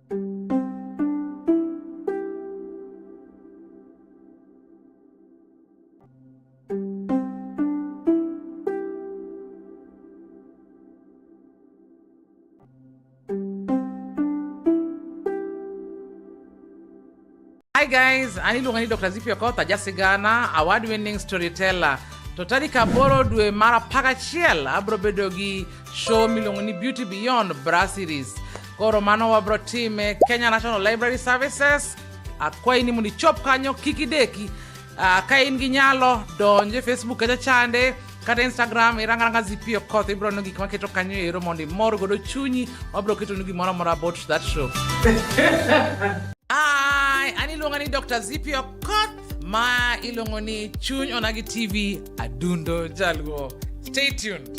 Hi guys, anilungani Dr. Zippy Okoth ajasigana, award-winning storyteller. To tarik aboro dwe mara pagachiel abro bedo gi show miluongo ni Beauty Beyond Bra Series. Koro mano wabro time Kenya National Library Services. Akwayi ni mondo ichop kanyo kik ideki. Ka in gi nyalo donje Facebook kacha chande kata Instagram iranga Zippy Okoth ibro no gik maketo kanyo ero mondo imor godo chunyi. Wabro keto no gimoro amora about that show. Anilunga ni Dr. Zippy Okoth ma ilungo ni Chuny Onagi TV adundo jaluo. Stay tuned.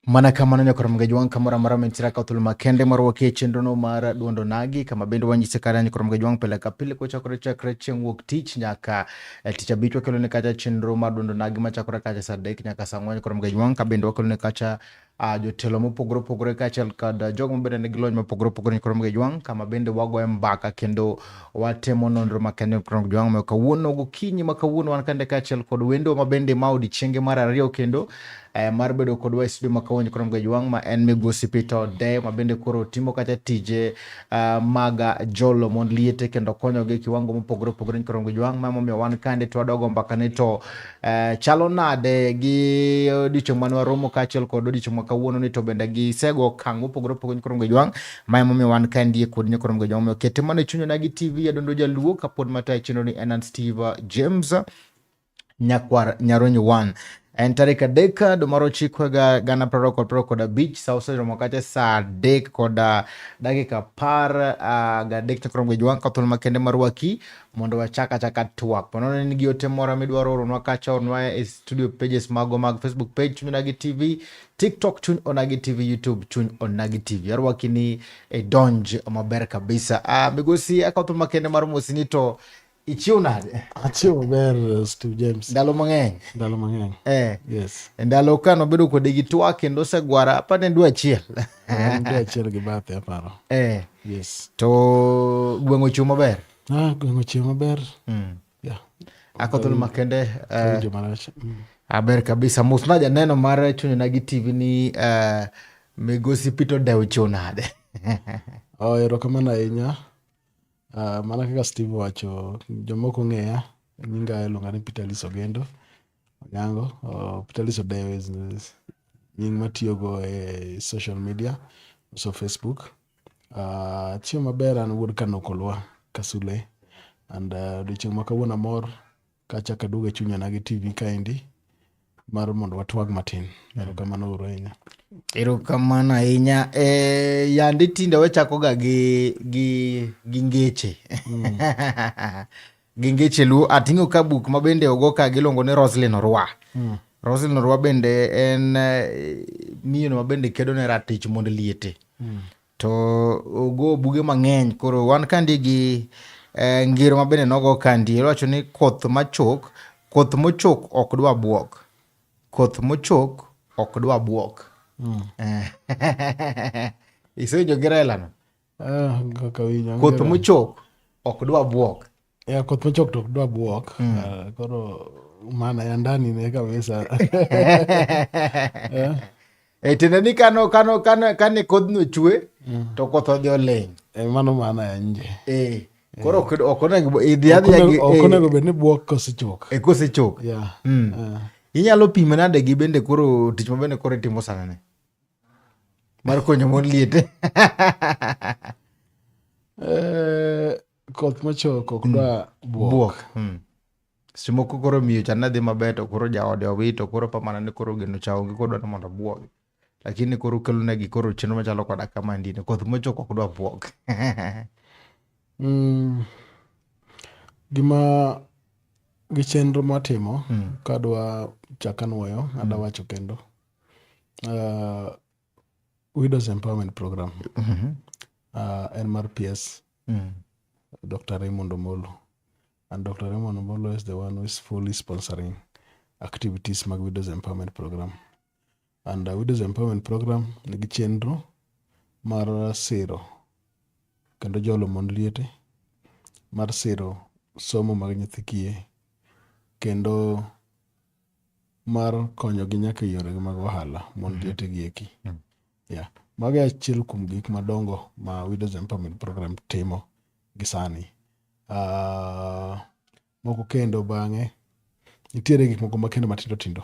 Mana kama nanya kwa mgajwang kamara mara mentiraka utuluma kende marwa kechendro no mara duondo nagi kama bendo wanyi sekarani kwa mgajwang peleka pile kwa chakura chakura chen wok teach nyaka ticha bichwa kelo nekacha chendro mara duondo nagi machakura kacha sadek nyaka sangwani kwa mgajwang kabendo wakelo nekacha jotelo mopogore kachel kada jogo mbele negilony mopogore kwa mgajwang kama bende wago mbaka kendo watemo nondro makende kwa mgajwang mekawuno gukinyi makawuno wanakande kachel kod wendo mabende maudi chenge mara rio kendo marbedo kod wasidu makawonyo kwa mgajwang ma en migosi Peter de mabende koro timo kacha tije maga jolo mond liete kendo konyo ge kiwango mopogore kwa mgajwang mamo mi wan kande to adogo mbaka neto chalo nade gi dicho manwa romo kachel kod dicho makawuno ni to benda gi sego kang mopogore kwa mgajwang mamo mi wan kande kod kwa mgajwang kete mane Chuny Onagi TV adondo jaluo kapod matai chino ni Enan Steve James Nyaronyi 1 en tarika deka domaro chikwega gana proroko da beach sausa romokate sa dek koda dakika par ga dek to krom gejwan ka tolma kende marwaki mondo wachaka tuak ponono ni giote mora midwaro ronwa kacha onwa studio pages mago mag Facebook page Chuny Onagi TV, TikTok Chuny Onagi TV, YouTube Chuny Onagi TV arwaki ni donj maber kabisa migosi akotolma kende marumosinito Ichiu nade? Achiu ber Steve James. Ndalo mang'eny. Yes. Ndalo kano bedo kode gi twak kendo segwara apa ne dwa achiel. Dwa achiel gi bathe aparo. Yes. To gweng'o chiwo maber? Gweng'o chiwo maber. Yeah. Akotolma kende aber kabisa. Mos naja neno mar Chuny Onagi TV ni migosi Peter de uchiu nade? Erokamano ahinya. Mana kaka Steve wacho jomoko ng'eya nyinga iluonga ni Peter Liso Gendo Onyango. Peter Liso Deyo is nying matiyogo e social media, so Facebook. Chieng' maber an wuod Kanokolwa Kasule and odiochieng' ma kawuono amor kachako aduogo e Chuny Onagi TV kaendi mar mondo watwag matin. Erokamano uru ahinya. Erokamano ahinya. Yandi tinde wachakoga gi ngeche. Gi ngeche luo ating'o ka buk mabende ogoka giluongo ni Roslyn Orwa. Roslyn Orwa bende en miyo mabende kedo ne ratich mondo liete. To ogo buge mang'eny koro wan kandi gi ngiro mabende nogo kandi wacho ni koth mochok ok dwa buok. Koth mochok ok dwa buok. Isewinjo gi Raila no? Kaka winjo. Koth mochok ok dwa buok. Koth mochok tok dwa buok. Koro mana ya ndani ne kabisa. Tiende ni kane kodhno chwe to koth odhi oling'. Mano mana ya nje. Koro ok onego bed ni buok kosechok. Kosechok. Inyalo pimo nade gi bende koro tich ma bende koro itimo sana ne mar konyo mon liete? Koth mochok ok dwa buok. Seche moko koro miyo cha ne dhi maber to koro jaode owito koro pa mana ni koro geno cha onge koro dwaro mondo buogi. Lakini koro kelo negi koro chenro machalo koda kama ndine koth mochok ok dwa buok. Gima gi chenro matimo kadwa chakanuoyo adwa wacho kendo Widows Empowerment Program en mar PS Dr. Raymond Omolo, and Dr. Raymond Omolo is the one who is fully sponsoring activities mag Widows Empowerment Program. And Widows Empowerment Program nigi chenro mar siro kendo jolo mond liete, mar siro somo mag nyithi kiye, kendo mar konyogi nyaka yore mag ohala mond liete gi eki. Magi achiel kuom gik madongo ma Widows Empowerment Program timo gi sani. Moko kendo bang'e nitiere gik moko makendo matindo tindo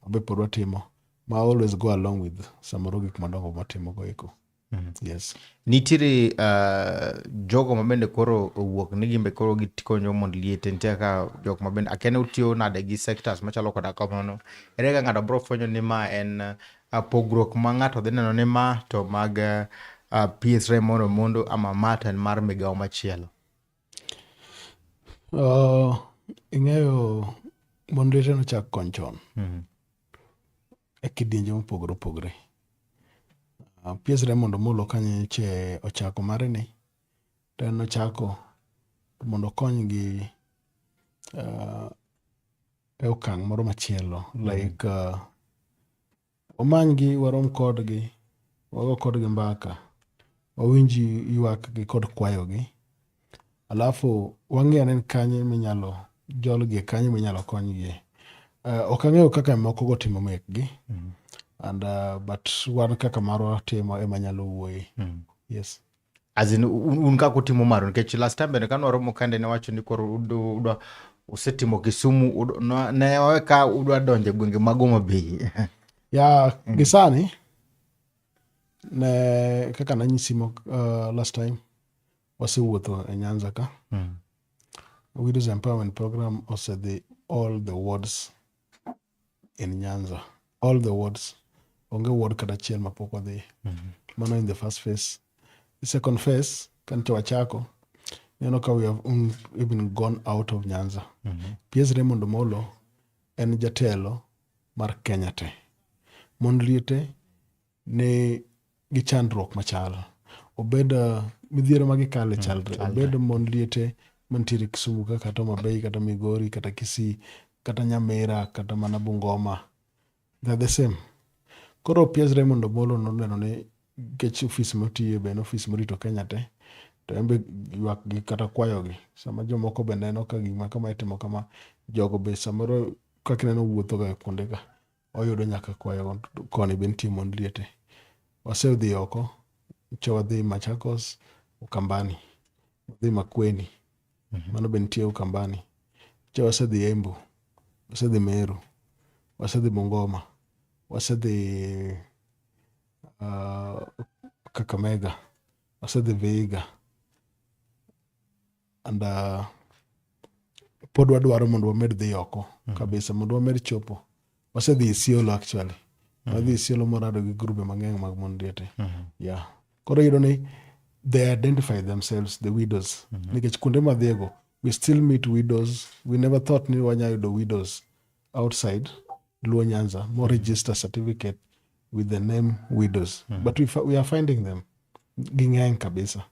mabe pod watimo ma always go along with samoro gik madongo matimo go eko. Yes. Nitiere jogo ma bende koro owuok ni gimbe koro gikonyo mond liete, nitie ka jok ma bende akene utiyo nade gi sectors machalo koda kamano. Ere ka ng'ato bro fwenyo ni ma en pogruok ma ng'ato dhi neno ni ma to mag PS Raymond Omolo ama Martin mar migawo machielo? Ing'eyo mond liete nochak kony chon e kidienje mopogore opogore. PS Raymond Omolo kanyo ochako mare ni to en ochako mondo okony gi e okang' moro machielo, like omany gi, warom kodgi, wago kodgi mbaka, wawinji ywak gi kod kwayo gi, alafu wang'e ni kanye minyalo jolgi, kanye minyalo konygie. Ok ang'eyo kaka moko go timo mekgi, and but wan kaka marwa timo ema nyalo wuoye. Yes. As in un kaka utimo maru, nikech last time bende kane waromo kande ne wacho ni koro udwa usetimo Kisumu, ne wawe ka udwa donjo gwenge mag Homa Bay. Gisani ne kaka nanyisi last time wasewuotho e Nyanza ka. Widows Empowerment Program osedhi all the wards in Nyanza, all the wards. Onge ward kata achiel mapok odhi. Mano in the first phase. The second phase, kanito wachako, we have even gone out of Nyanza. PS Raymond Omolo en jatelo mar Kenya te. Mond liete ne gi chandruok machal. Obed midhiero magikale chalre. Obed mond liete mantiere Kisumu kata Homa Bay, kata Migori, kata Kisii, kata Nyamira, kata mana Bungoma. They're the same. Koro PS Raymond Omolo noneno ni kech ofis motiye ben ofis morito Kenya te, to embe ywak gi kata kwayo gi. Sama jomoko be neno ka gima kama itimo kama, jogo be samoro kaka neno wuotho ga kuonde ka, oyudo nyaka kwayo koni be nitie mond liete. Wasedhi oko, wadhi Machakos, Ukambani, wadhi Makueni, mano be nitie Ukambani. Wasedhi Embu, wasedhi Meru, wasedhi Bungoma, wasedhi Kakamega, wasedhi Vihiga, and pod wadwaro mondo wamed dhi oko kabisa, mondo wamed chopo. Wasedhi Isiolo actually. Wadhi Isiolo morado gi grube mang'eny mag mond liete. Koro yudo ni they identify themselves, the widows. Nikech kuonde madhiego, we still meet widows. We never thought ni wanyayudo widows outside Luo Nyanza, more register certificate with the name widows. But we are finding them. Ging'eny kabisa.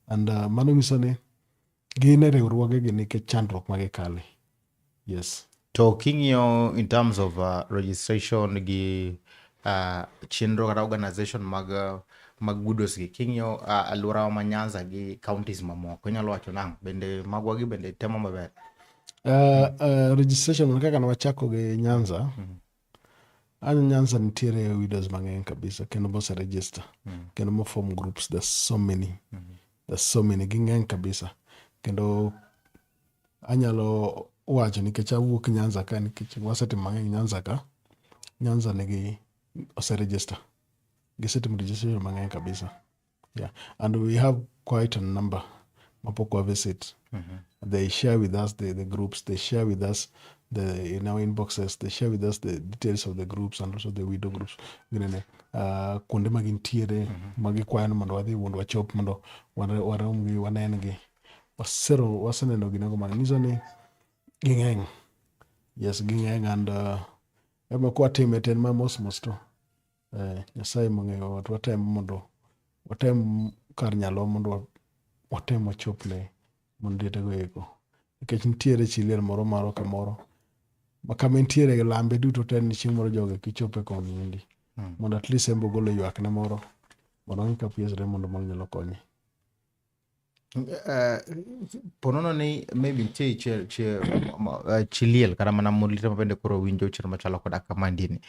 And mano nyiso ni gin e riwruoge gi nikech chandruok magikale. Yes. To king'iyo in terms of registration gi chenro kata organization mag budos gi king'iyo alworawa ma Nyanza gi counties mamoko inyalo wacho nang'o bende magwa gi bende temo maber. Registration man kaka nawachako gi Nyanza, Nyanza nitiere widows mang'eny kabisa kendo mose register kendo mo form groups. There's so many ging'eny kabisa kendo anyalo wacho nikech awuok Nyanza ka nikech wasetimo mang'eny Nyanza ka. Nyanza nigi ose register, gisetimo registration mang'eny kabisa. Yeah, and we have quite a number mapok wa visit. They share with us the groups, they share with us in our inboxes, they share with us the details of the groups and also the widow groups. Kuonde ma gintiere magikwayo mondo wadhi mondo wachop mondo warom gi wanen gi. Waseneno ginego manyiso ni ging'eny. Yes, ging'eny and ema kwatime ten ma mos to Nyasaye mong'eyo watem mondo watem kar nyalo mondo watem wachop ne mondetego eko nikech nitiere chiliel moro maro kamoro makama nitiere lambe duto te ni chieng' moro joge kichope koni endi mondo at least embo golo ywak ne moro mondo ng'i ka piesre mondo mag nyalo konye. Ponono ni maybe nitie chiliel kata mana molite mabende koro winjo chiro machalo koda kamandini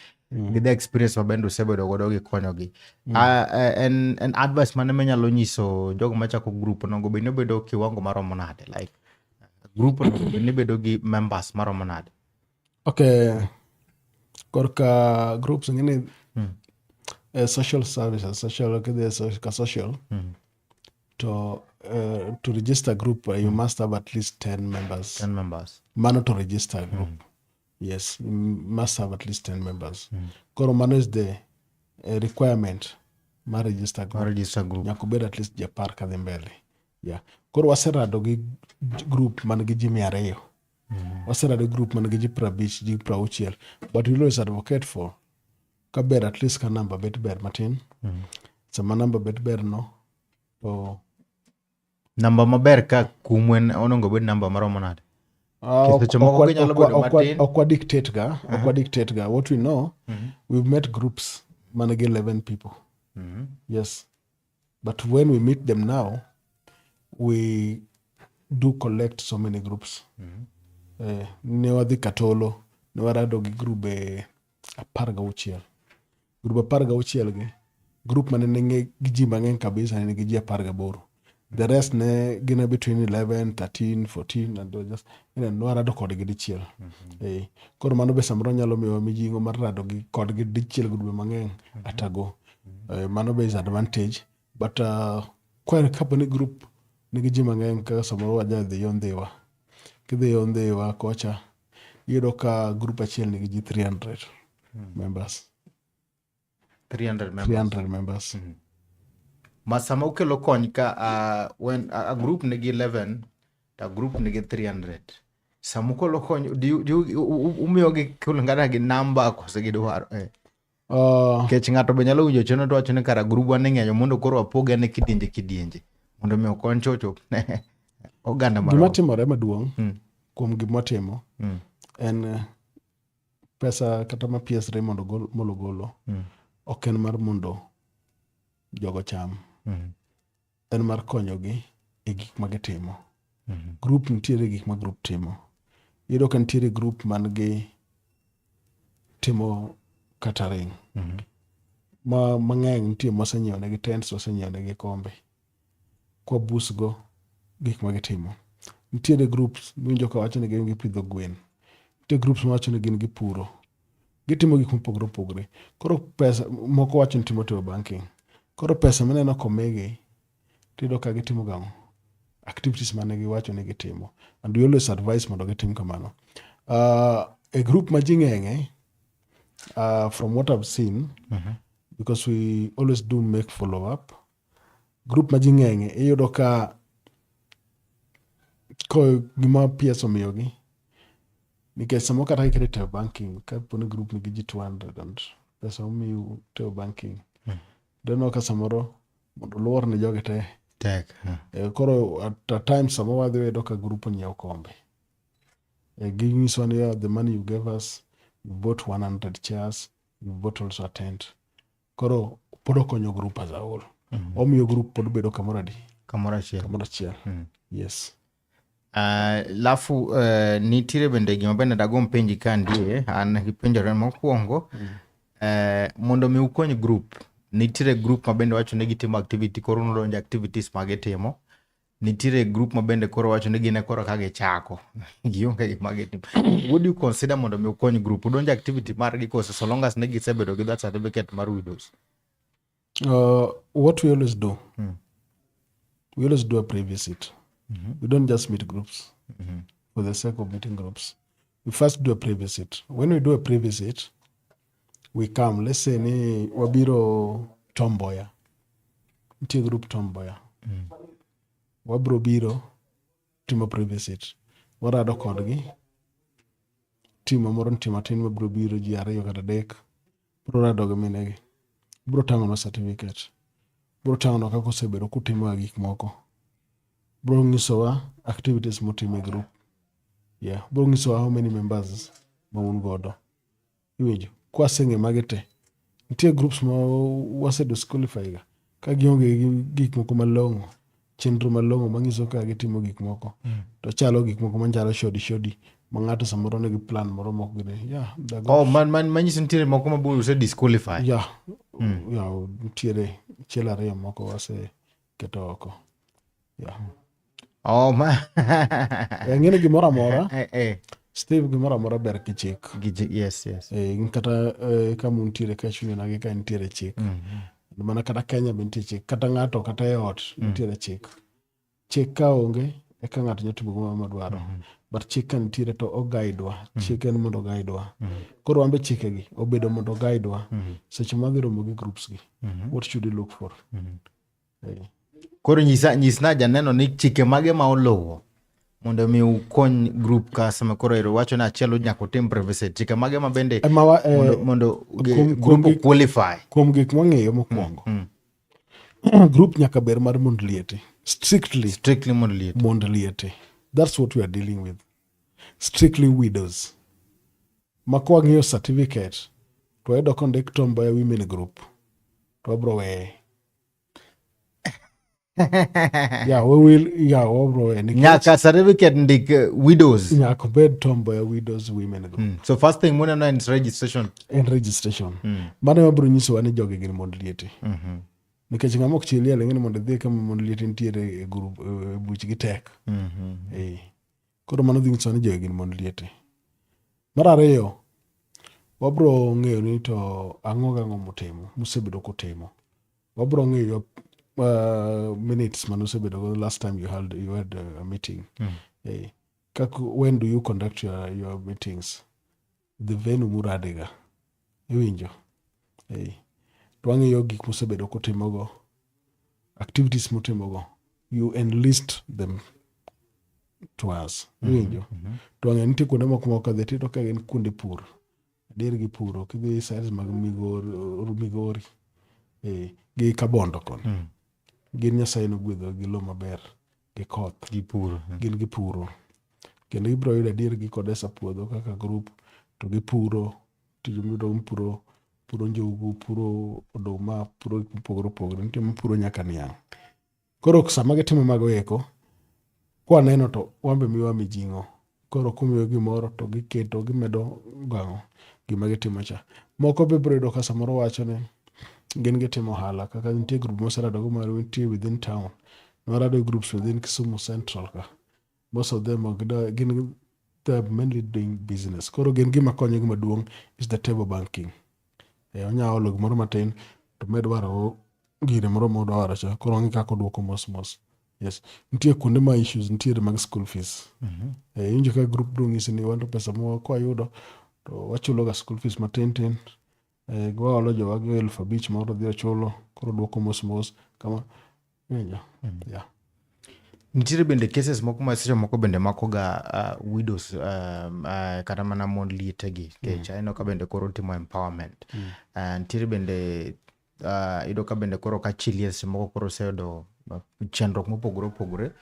gi the experience mabende osebedo godo gi konyogi. En advice mane menyalo nyiso jogo machako group onego bed ni obedo kiwango maromo nade, like group onego bed ni bedo gi members maromo nade? Okay, korka groups ng'eni social services, social to register a group you must have at least 10 members. 10 members. Mano to register a group. Yes, you must have at least 10 members. Koro mano is the requirement ma register group. Nyaka bed at least japar kadhi mbele. Yeah. Koro waserado gi group man gi ji 200. Waserado group man gi ji 50, ji 60. But we always advocate for kaber at least ka number bet ber matin. Sama number bet ber no to namba maber ka kumwen onongo bed namba maromo nade? Okwa dictate ga. What we know, we've met groups manage 11 people. Yes. But when we meet them now, we do collect so many groups. Ne wadhi Katolo, ne warado gi grube 16. Grube 16 gi. Group mane nenge gi ji mang'eny kabisa ne gi ji 18. The rest ne gina between 11, 13, 14 and just no rado kod gi dichiel. Koro mano be samoro nyalo miyo mijingo mar rado gi kod gi dichiel grube mang'eny atago. Mano be is advantage, but kwere kapo ni group nigi ji mang'eny ka samoro waja dhi yondhiwa. Kidhi yondhiwa kocha iyudo ka group achiel nigi ji 300 members. 300 members. Masama ukelo kony ka when a group nigi 11 to a group nigi 300. Sama ukelo kony umiyo gi kulingana gi namba kose gidwaro. Kech ng'ato be nyalo winjo cheno to wacho ni kara group wan ng'enyo mondo koro wapoge ne kidienje mondo mi okony chocho oganda maro. Gima timore maduong' kuom gima timo en pesa kata ma PSR mondo golo ok en mar mondo jogo cham. En mar konyogi e gik ma gitimo. Group nitiere gik ma group timo. Iyudo ka nitiere group man gi timo catering. Mang'eny nitie mosenyiewo negi tents, osenyiewo negi kombe. Kwa busgo gik ma gitimo. Nitiere groups winjo ka wacho ni gin gipidho gwen. Nitiere groups wacho ni gin gipuro. Gitimo gik mopogore opogore. Koro pesa moko wacho ni timo banking. Koro pesa maneno komegi tido ka gitimo gamo activities mane giwacho ni gitimo, and we always advise mondo gitim kamano. A group ma ji ng'eng'e from what I've seen, because we always do make follow up, group ma ji ng'eng'e iyudo ka ko gima PS omiyogi nikech samo kata ikete banking ka pone group nigi ji 200 and pesa omiyo to banking dono ka samoro mondo luor ne joge te tek. Koro at a time samo wadhi wedo ka group onyiewo kombe. Ginyiso ni the money you gave us, you bought 100 chairs, we both also attend. Koro pod okonyo group as a whole. Omiyo group pod bedo kamoro adi? Kamoro achiel. Yes. Lafu nitiere bende gima bende dagom penji ka ndie an gipenjore mokwongo mondo mi ukony group, nitiere group ma bende wacho ni gitimo activity koro nodonjo activities ma gitimo, nitiere group ma bende koro wacho ni gine koro ka gichako gionge gima gitimo. Would you consider mondo mi ukony group udonjo activity margi kose so long as ne gisebedo gi that certificate mar widows? What we always do, we always do a pre-visit. We don't just meet groups for the sake of meeting groups. We first do a pre-visit. When we do a pre-visit, we come, let's say ni wabiro Tomboya. Ntie group Tomboya. Wabro biro timo pre-visit. Warado kodgi. Timo moron timo tin wabro biro ji ariyo kata adek. Bro rado gi minegi. Bro tango no certificate. Bro tango no kako sebedo kutimo gik moko. Bro ngisowa activities motime group. Yeah. Bro ngisowa how many members maun godo. Iwejo. Kwa senge magete. Ntie groups ma wase disqualify ga. Ka gionge gik moko malongo. Chenro malongo mangiso ka gitimo gik moko. To chalo gik moko manjalo shodi. Mangato samoro ne gi plan moro moko gine. Yeah. Manyiso nitiere moko ma buru se disqualify. Yeah. Yeah. Ntiere chela reo moko wase keto oko. Yeah. Ngene gimora mora. Steve gimora mora ber ki chik. Yes. Kata kama ntiere ka chunyo na ka ntiere chik. Mana kata Kenya be ntiere chik. Kata ngato kata e ot ntiere chik. Chik ka onge e ka ngato nyatimo gima madwaro. But chik ka ntiere to o guide-wa. Chik en mondo guide-wa. Koro wambe chikegi obedo mondo guide-wa. Seche madhi romo gi groups gi. What should you look for? Koro nyisna janeno ni chike mage ma oluwo mondo mi ukony group ka sama koro ero wacho na achiel nyaka tim privacy, chike mage ma bende mondo group qualify. Kuom gik mang'eyo mokwongo. Group nyaka ber mar mond liete. Strictly mond liete. That's what we are dealing with. Strictly widows. Makwa ng'iyo certificate to edo kondik Tomboya women group. To abro weye. Yeah, we will. Yeah, overall. Nyaka certificate ndik widows. Nyaka bed Tomboya widows women group. So first thing muna no is registration. And registration. Mane wabro nyiso ane joge gin mond liete. Nikech ng'ama ok chieli aleng'eni mondo dhi kama mond liete ntiere e group buch gi tek. Koro mano dhi nyiso ane joge gin mond liete. Mar ariyo, wabro ng'eyo ni to ang'o motimo, musebedo kotimo. Wabro ng'eyo minutes manusebedo go last time you had a meeting. When do you conduct your meetings? The venue muradega. Iwinjo. Twang'eyo gik musebedo kotimogo. Activities mutimogo. You enlist them to us. Iwinjo. Twang'eyo nitie kuonde moko mokadhe tito ka gin kuonde pur. Dir gi puro. Kidhi sites mag Migori. Gi Kabondo kon. Gin Nyasaye nogwedho gi lo maber gi koth gi puro. Gin gi puro. Kendo gibro yudo adier gi kodesa puodho kaka group to gipuro. Tijumdo puro njugu, puro oduma, puro pogro. Nitie puro nyaka niang'. Koro sama gitimo mago eko, kwa neno to wambe miwa mijing'o. Koro kumiyo gimoro to giketo gimedo gang'o gima gitimo cha. Moko be bro yudo ka samoro wacho ne gin gitimo ohala kaka nitie group mosarado go mar nitie within town. Norado groups within Kisumu Central ka. Most of them they're mainly doing business. Koro gin gima konyo gima duong' is the table banking. Onya olo gimoro matin to med waro gire moro modwaro cha. Koro ngi kako duoko mos. Yes. Nitie kuonde ma issues nitie mag school fees. Injo ka group duong' isi ni wanto pesa mo kwa yudo to wachulo ga school fees matin. Gwa olo jowa gi 5,000 moro dhi chulo. Koro duoko mos kama. Yeah. Nitiere bende cases moko ma seche moko bende mako ga widows kata mana mond liete gi kech ayino ka bende koro timo empowerment. Nitiere bende ido ka bende koro ka chilie seche moko koro seyudo chandruok mopogore.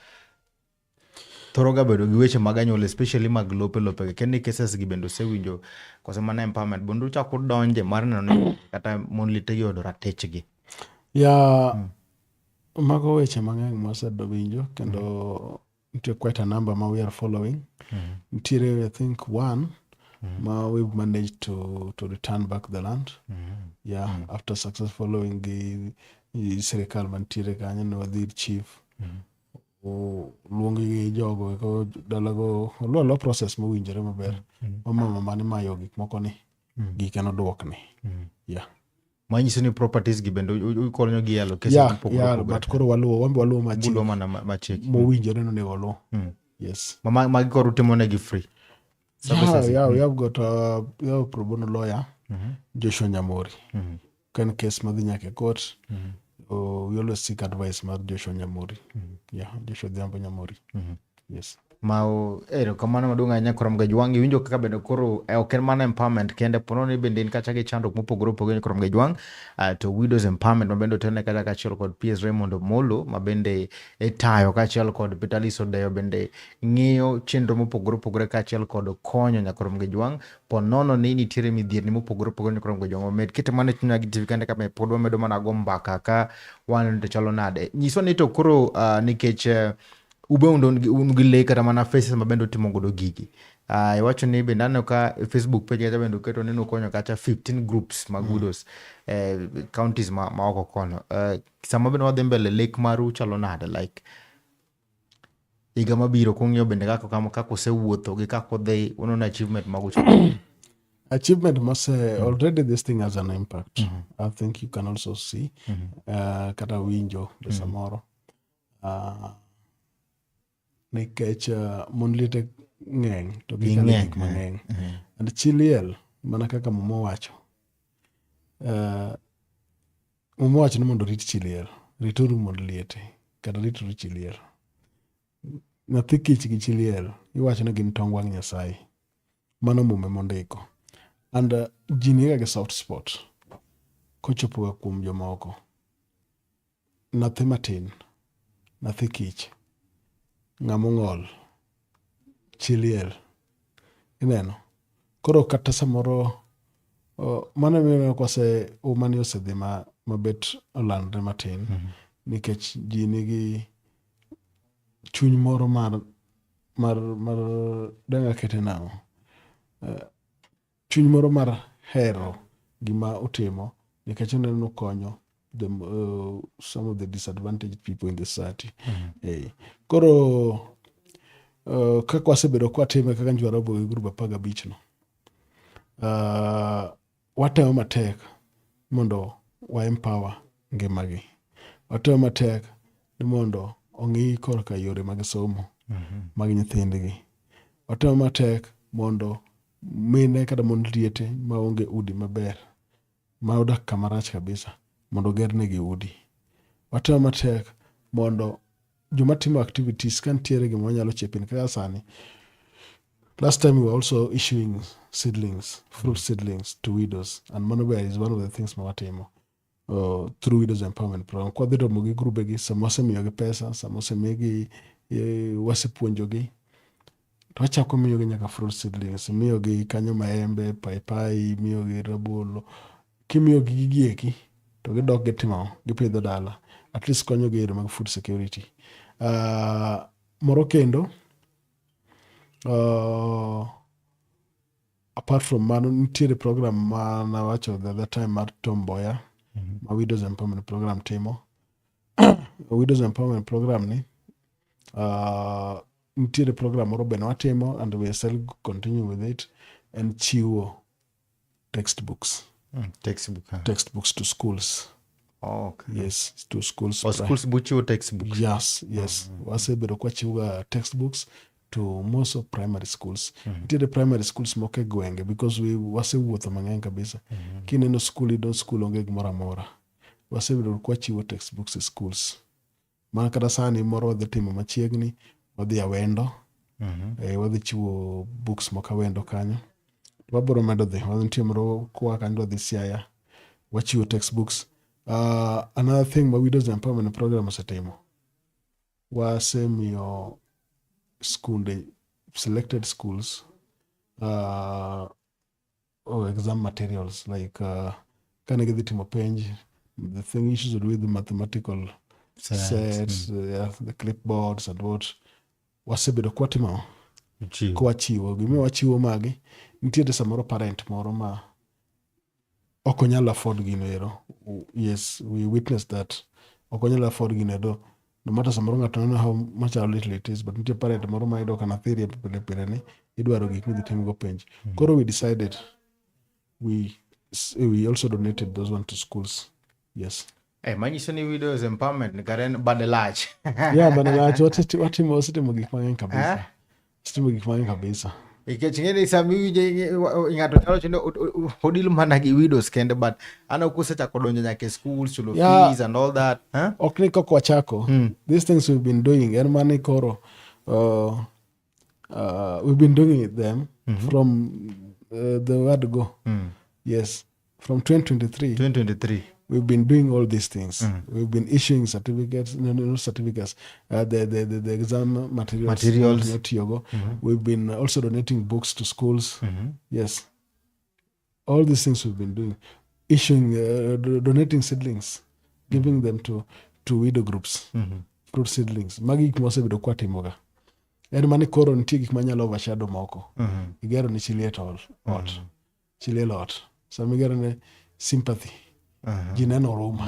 thoro ga bedo gi weche mag anyuola especially mag lope kendi cases gi bendo sewinjo kose mana empowerment bondo chako donje mar neno ni kata mon lite gi odo ratechgi. Mago weche mang'eny mwasedo winjo kendo nitie quite a number ma we are following. Nitiere I think one ma we've managed to return back the land. After success following the sirikal mantiere kanyo ne wadhi chief. Luongi gi jogo ko dalago lo process mowinjore maber. Mama mane mayo gik moko ni gike no duokni. Manyiso ni properties gi bendo ukonyo gi yalo kesi but koro waluo machiki mowinjore no nego luo. Yes. Magi koro utimo negi free. We have got a pro bono lawyer, Joshua Nyamori. Can case madhi nyaka court. We always seek advice mar Joshua Nyamori. Joshua Dhiambo Nyamori. Yes. Ero kamano maduong' ahinya Koram Gajwang' iwinjo kaka bende koro ok en mana empowerment kende pono ni bende in kacha gi chandruok mopogore opogore Koram Gajwang' to widows empowerment mabende otene kata kachiel kod PS Raymond Omolo mabende tayo kachiel kod Peter Liso Deyo bende ng'iyo chenro mopogore opogore kachiel kod konyo Nyakoram Gajwang' ponono ni nitiere midhierni mopogore opogore Nyakoram Gajwang' omed kete mana chunya gi TV kende kama pod wamedo mana go mbaka ka wan to chalo nade nyiso ni to koro nikech ube ungi lay kata mana faces mabendo timo godo gigi. Iwacho ni bende aneno ka Facebook page kata bendo keto neno konyo kata 15 groups mag widows counties ma oko kono. Sama bendo wadhi mbele lake maru chalo nade like iga mabiro kung'yo bende kako osewuotho gi kako dhi unono achievement magu chalo. Achievement must say already this thing has an impact. I think you can also see kata winjo samoro. Nikech mon liete ng'eny to gikale gik mang'eny. And chiliel mana kaka Momo wacho. Momo wacho ni mondo rit chiliel. Rituru mon liete. Kata rituru chiliel. Nyathi kich gi chiliel. Iwacho ni gin tong wang' Nyasaye. Mano mume mondiko. And ji niga ge soft spot. Kochopo kuom jomoko. Nathi matin. Nathi kich. Ng'among'ol. Chiliel. Ineno. Koro kata samoro mana miyo kwase umani osedhi mabet olandre matin. Nikech ji nigi chuny moro mar denga kete nao. Chuny moro mar hero gima utimo nikech oneno konyo some of the disadvantaged people in the society. Koro kaka wasebedo kwa time kaka Njwarabu gi grup 15 no. Watemo matek mondo wa empower ngimagi. Watemo matek ni mondo ong'i korka yore mag somo mag nyithindgi. Watemo matek mondo mine kata mon liete maonge udi maber ma odak kamarach kabisa mondo gerne udi. Watemo matek mondo joma timo activities kan tiere gima wanyalo chepin kaka sani. Last time we were also issuing seedlings, fruit seedlings to widows, and Monobel is one of the things ma watimo through Widows Empowerment Program. Kwa dhito mugi grube gi, samose miyogi pesa, samose migi wasepuonjogi. Twachako miyogi nyaka fruit seedlings, miyogi kanyo maembe, paipai, miyogi rabolo. Kimiyogi gigieki, to gidok gitimo, gipidho dala. At least konyo gi mag food security. Moro kendo, apart from mano, nitiere program ma nawacho the other time mar Tom Mboya, ma Widows Empowerment Program timo. Widows Empowerment Program ni, nitiere program moro bende watimo and we still continue with it and chiwo textbooks. Textbooks to schools. Oh, okay. Yes, to schools. Or schools buchiwo textbooks. Yes. Wasebedo kwa chiwo textbooks to most of primary schools. Nitiere primary schools moke gwenge because wasewuotho mang'eny kabisa. Kineno school ido school onge gimoro amora. Wasebedo kwa chiwo textbooks to schools. Mana kata sani moro wadhi timo machiegni, wadhi Awendo. Wadhi chiwo books moka Awendo kanyo. Wabiro medo dhi. Wadhi nitie moro kwa kanyo wadhi Siaya. Wachiwo textbooks. Another thing ma Widows Empowerment Program osetimo. Wasemiyo selected schools or exam materials like kind of the penj, the thing issues with the mathematical sets, the clipboards and what wasebedo kwatimo kwachiwo gimi wachiwo magi nitiere samoro parent moro ma okonyalo afford gino. Yes, we witnessed that. Okonyalo afford gino do no matter samoro ngato neno how much or little it is, but nitie parent moro ma ido kana theory pile ni idwaro gik midhi timgo penj. Koro we decided we also donated those one to schools. Yes. Manyiso ni widows empowerment karen badelach. Yeah, badelach watimo gik mang'eny kabisa. Watimo gik mang'eny kabisa. Ikech ng'eni sami ng'ato nyalo chendo odil mana gi widows kende, but ano kusechako donjo nyaka schools, chulo fees and all that. Ok ni kok wachako. These things we've been doing. En mani koro we've been doing them from the word go. Yes. From 2023. We've been doing all these things. We've been issuing certificates, no certificates, the exam materials. We've been also donating books to schools. Yes. All these things we've been doing. Issuing, donating seedlings, giving them to widow groups, fruit seedlings. Magi gik mosebedo kwatimoga. En mani koro nitie gik manyalo overshadow moko. Igero ni chiliet ot. Chiliel ot. Sama igero ni sympathy. Gineno Roma.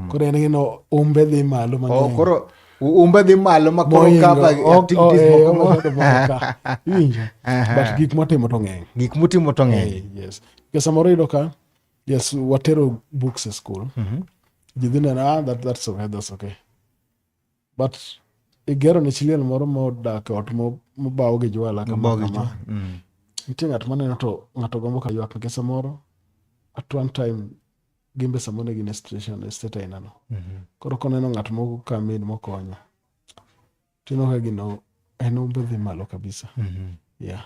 Koro en gino umbe dhi malo mang'eny. Koro umbe dhi malo ma koro kapa activities moko. Winjo. But gik motimo to ng'eny. Gik motimo to ng'eny. Yes. Kesa samoro iyudo ka, yes, watero books e school. Ji dhi neno, that's okay. But igero ne chiliel moro modak e ot mobaw gi jwala kama. Nitie ng'at maneno to ng'ato gombo ka ywak nikech samoro at one time gimbe samone gin state ainano. Koro koneno ng'at moko kamin mokonyo. Tino ka gino en umbe dhi malo kabisa. Yeah.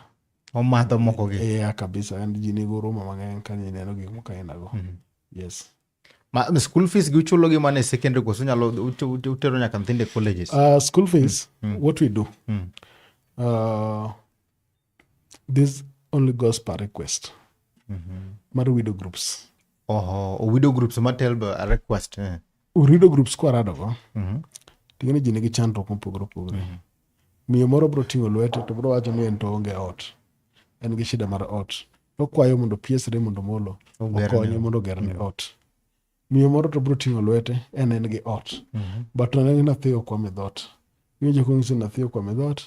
Omadho moko gi. Yeah, kabisa. And ji nigo Roma mang'eny ka neno gik moko ainago. Yes. School fees gi uchulo gi mana e secondary koso nyalo utero nyaka nyithinde colleges? School fees, what we do, this only goes per request. Mar widow groups. Widow groups matel a request. Widow groups kwa radogo. Tingene ji nigi chandruok mopogore. Miyo moro bro ting'o lwete to bro wacho ni en to onge ot. En gi shida mar ot. Okwayo mondo piesre mondo molo okonye mondo gerne ot. Miyo moro to bro ting'o lwete en gi ot. But ne nathi okwame dhot. Miyo kong'isi nathi okwame dhot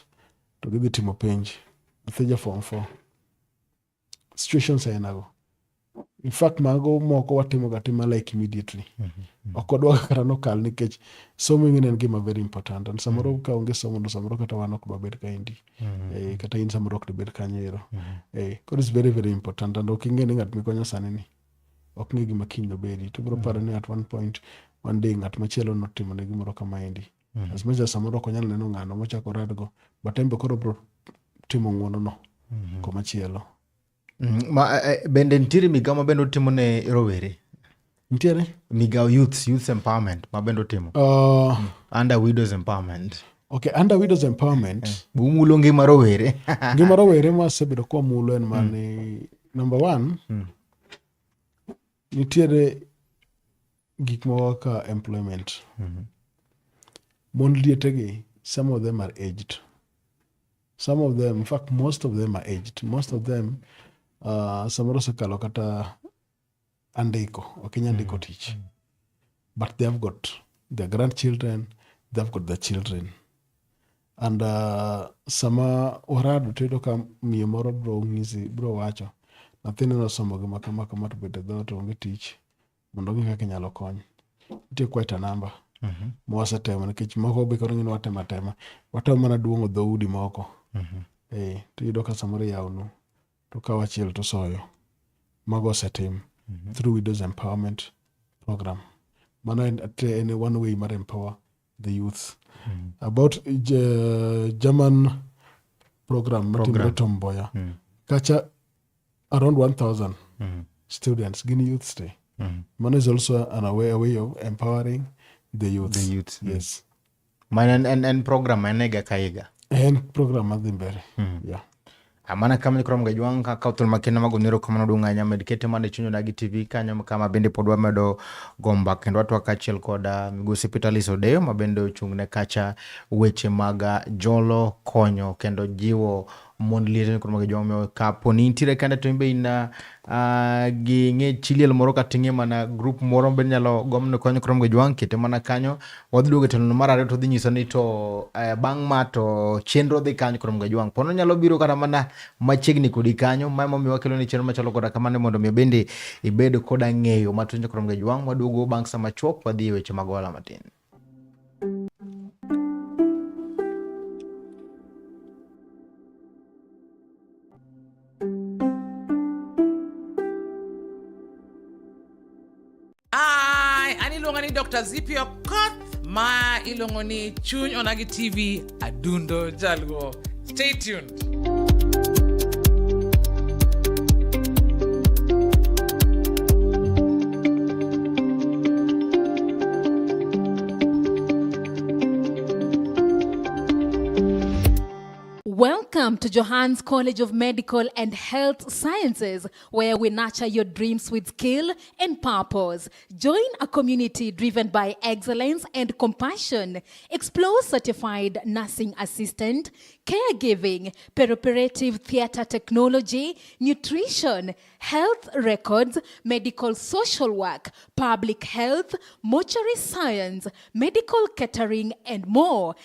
to gidhi timo penj. Nathi ja form 4. Situations ainago. In fact, mago moko watimo gatima like immediately. Okodwa kata nokal nikech somo ing'e en gima very important. And samoro ka onge somo no samoro kata wan ok babed ka indi. Kata in samoro ok debed kanyero. Koro it's very very important. And ok ing'e ni ng'at mikonyo sani ni ok ng'e gima kiny nobedi. To bro paro ni at one point one day ng'at machielo notimo ne gimoro kama indi. As much as samoro ok onyal neno ng'ano mochako radgo, but embe koro bro timo ng'wono no komachielo. Bende nitiere migao ma bende utimo ne rowere? Nitiere? Migao youth empowerment ma bende utimo? Under widows empowerment. Okay, under widows empowerment. Umulo ngima rowere. Ngima rowere mwasebedo kwa mulo en mani, number one, nitiere gik moko ka employment. Mon lietegi, some of them are aged. Some of them, in fact, most of them are aged. Most of them, samoro sekalo kata andiko, okinya andiko tich. But they have got their grandchildren, they have got their children. And sama warado tedo ka miyo moro bro wacho, nathine nosomo gima kama to bede dhot onge tich, mondo ng'e kaka inyalo kony. Nitie quite a number. Mwasetemo nikech moko be koro ng'ino watemo. Watemo mana duong'o dhoudi moko. To yudo ka samoro yawno to kawo achiel to soyo. Mago osetim through widows empowerment program. Mano en one way mar empower the youth. About German program matimre Tom Mboya. Kacha around 1,000 students gin youth stay. Mano is also a way of empowering the youth. The youth. Yes. Man and program enega kaiga. En program madhi mbele. Yeah. Amana kama nikoro mgajwang ka utul makena magonero kama nodunga nya medkete mane chunyo nagi TV kanyo kama bende podwa medo gomba kendo watu wakachiel koda Migosi Peterlis Odeyo mabende ochungne kacha weche maga jolo konyo kendo jiwo mon liete nikoro mgajwang ka poni intire kanda to imbe ina gi nge chiliel moro katinge mana group moro ben nyalo gomno konyo krom mgajwang kete mana kanyo wadluge to marare to dhi nyiso ni to bang' ma to chenro dhi kanyo krom mgajwang pono nyalo biro kata mana machiegni kodi kanyo mama mi wakelo ni chenro machalo koda kamane mondo mi bende ibedo koda ng'eyo matonjo krom mgajwang wadugo bang' sama chop wadhi weche magola matin. Ilongoni Dr. Zipio Koth ma ilongoni Chuny Onagi TV adundo jalgo. Stay tuned. Welcome to Johans College of Medical and Health Sciences, where we nurture your dreams with skill and purpose. Join a community driven by excellence and compassion. Explore certified nursing assistant, caregiving, perioperative theater technology, nutrition, health records, medical social work, public health, mortuary science, medical catering, and more.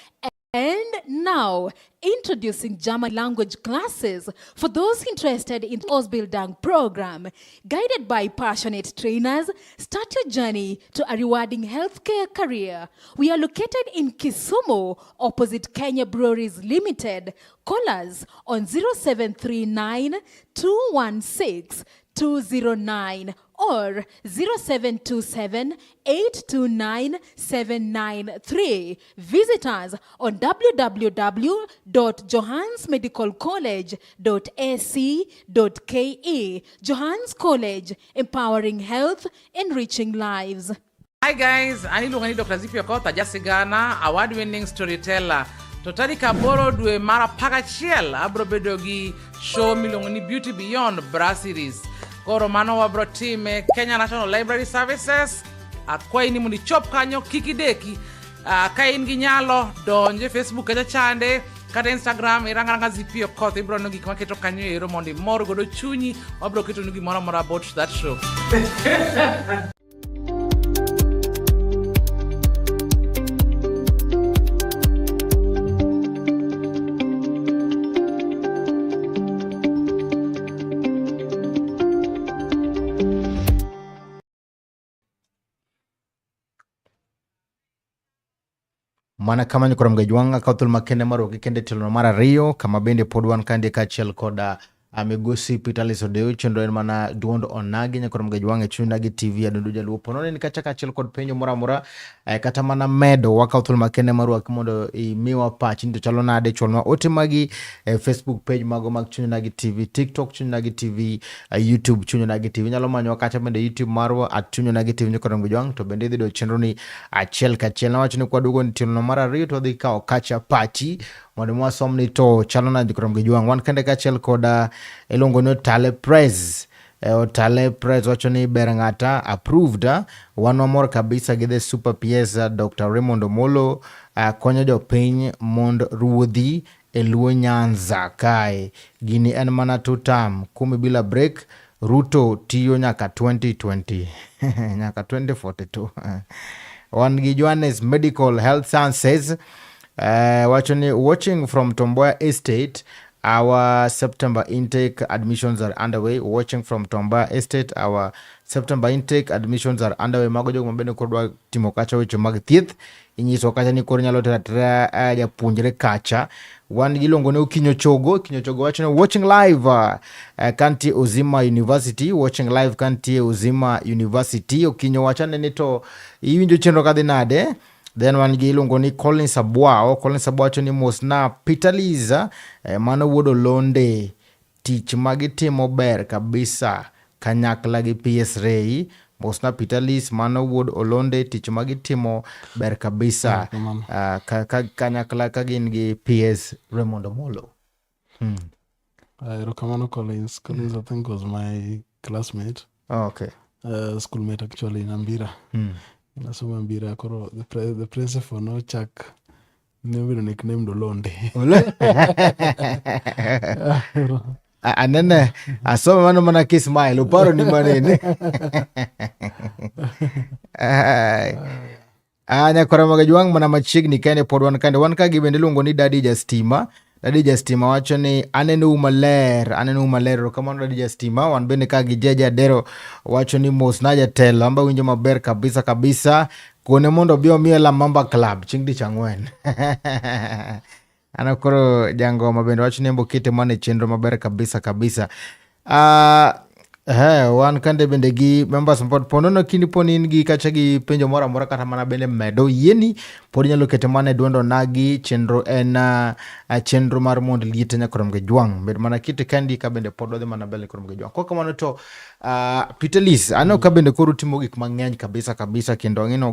And now, introducing German language classes for those interested in the Ausbildung program. Guided by passionate trainers, start your journey to a rewarding healthcare career. We are located in Kisumu, opposite Kenya Breweries Limited. Call us on 0739 216 209 or 0727 829 793. Visit us on www.johansmedicalcollege.ac.ke. Johans College, empowering health, enriching lives. Hi guys, Anilongani Dr. Zipio Koth ajasigana, award-winning storyteller. Totali kaboro dwe mara pagachiel abro bedogi show milongoni Beauty Beyond Bra Series. Koro mano wabro time Kenya National Library Services. Kwa ini muni chop kanyo kikideki. Ka ingi nyalo donje Facebook kaja chande. Kata Instagram iranga Zipio Koth ibro nugi kama keto kanyo ero mondi moro godo chunyi. Wabro keto nugi mora about that show. Mana kama nikoro mgajwanga kautul makende maro kikende tilo mara Rio kama bende podwan kandi kachiel koda Migosi Peterlis Odeyo chenro en mana duondo onagi nyakoro mgajwanga Chuny Onagi TV adundo jaluo ponone ni kacha kachiel kod penjo mora kata mana medo wakautul makende maro akimondo miwa pachi nito chalo nade cholma ote magi Facebook page mago mag Chuny Onagi TV, TikTok Chuny Onagi TV, YouTube Chuny Onagi TV nyalo manyo wakacha bende YouTube marwa @Chuny Onagi TV nyakoro mgajwanga to bende dhido chenro ni achiel kachiel na wacho ni kwa dugo ni tilo mara Rio to dhi kao kacha pachi mondo mwasomni to chalo na nyakoro mgajwanga wan kende kachiel koda elongo no Tale Press. Tale Press wacho ni ber ng'ata approved wanomor kabisa gide super PS Dr. Raymond Omolo konyo jo piny mond ruodhi Luo Nyanza kae gini en mana 2 term 10 bila break. Ruto tiyo nyaka 2020 nyaka 2042 wan gi Johannes Medical Health Sciences watching from Tomboya Estate. Our September intake admissions are underway. Watching from Tomboya Estate, our September intake admissions are underway. Magojo mabene kodwa timo kacha wecho mag thieth. Inyiso kacha ni koro nyalo tera ya punjre kacha. Wan gilongo ne Kinyo Chogo watching live kanti Uzima University. Watching live kanti Uzima University. Okinyo wachane nito iwinjo chenro kadinade. Then wan gilongo ni Collins Abwao wacho ni mosna Peterlis mano wuodo londe tich magitimo ber kabisa kanyakla gi PS Ray mosna Pitalis, mano wuod Olonde, tich magitimo ber kabisa. Kanyakla ka gin gi PS Raymond Omolo. Erokamano Collins. Collins I think was my classmate. Okay. Schoolmate actually in Ambira. Nasoma Ambira koro the principal no chak never nicknamed Olonde. Anene asoma mano mana kismile uparo ni manene. Nyakora Magajwang' mana machiegni kende pod wan ka gibende iluongo ni Daddy Jastima. Daddy Jastima wacho ni aneno maler kamano Daddy Jastima. Wan bende ka gi Jeje Adero wacho ni mos na jatelo amba winjo maber kabisa kone mondo bi omiye Lamamba Club chieng' tich ang'wen. Ana koro jangoma bende wacho ni embo kete mane chenro maber kabisa. Wan kande bende gi members pod ponono kini poni in gi kacha gi penjo mora mora kata mana bende medo yieni pod nyalo kete mane duondo nagi chenro en chenro mar mond liete Nyakoro Magajwang' bed mana kite kandi ka bende pod odhi mana bele Nyakoro Magajwang'. Kwa kamano to Pitalis ano ka bende koro timo gik mang'eny kabisa kendo ng'ino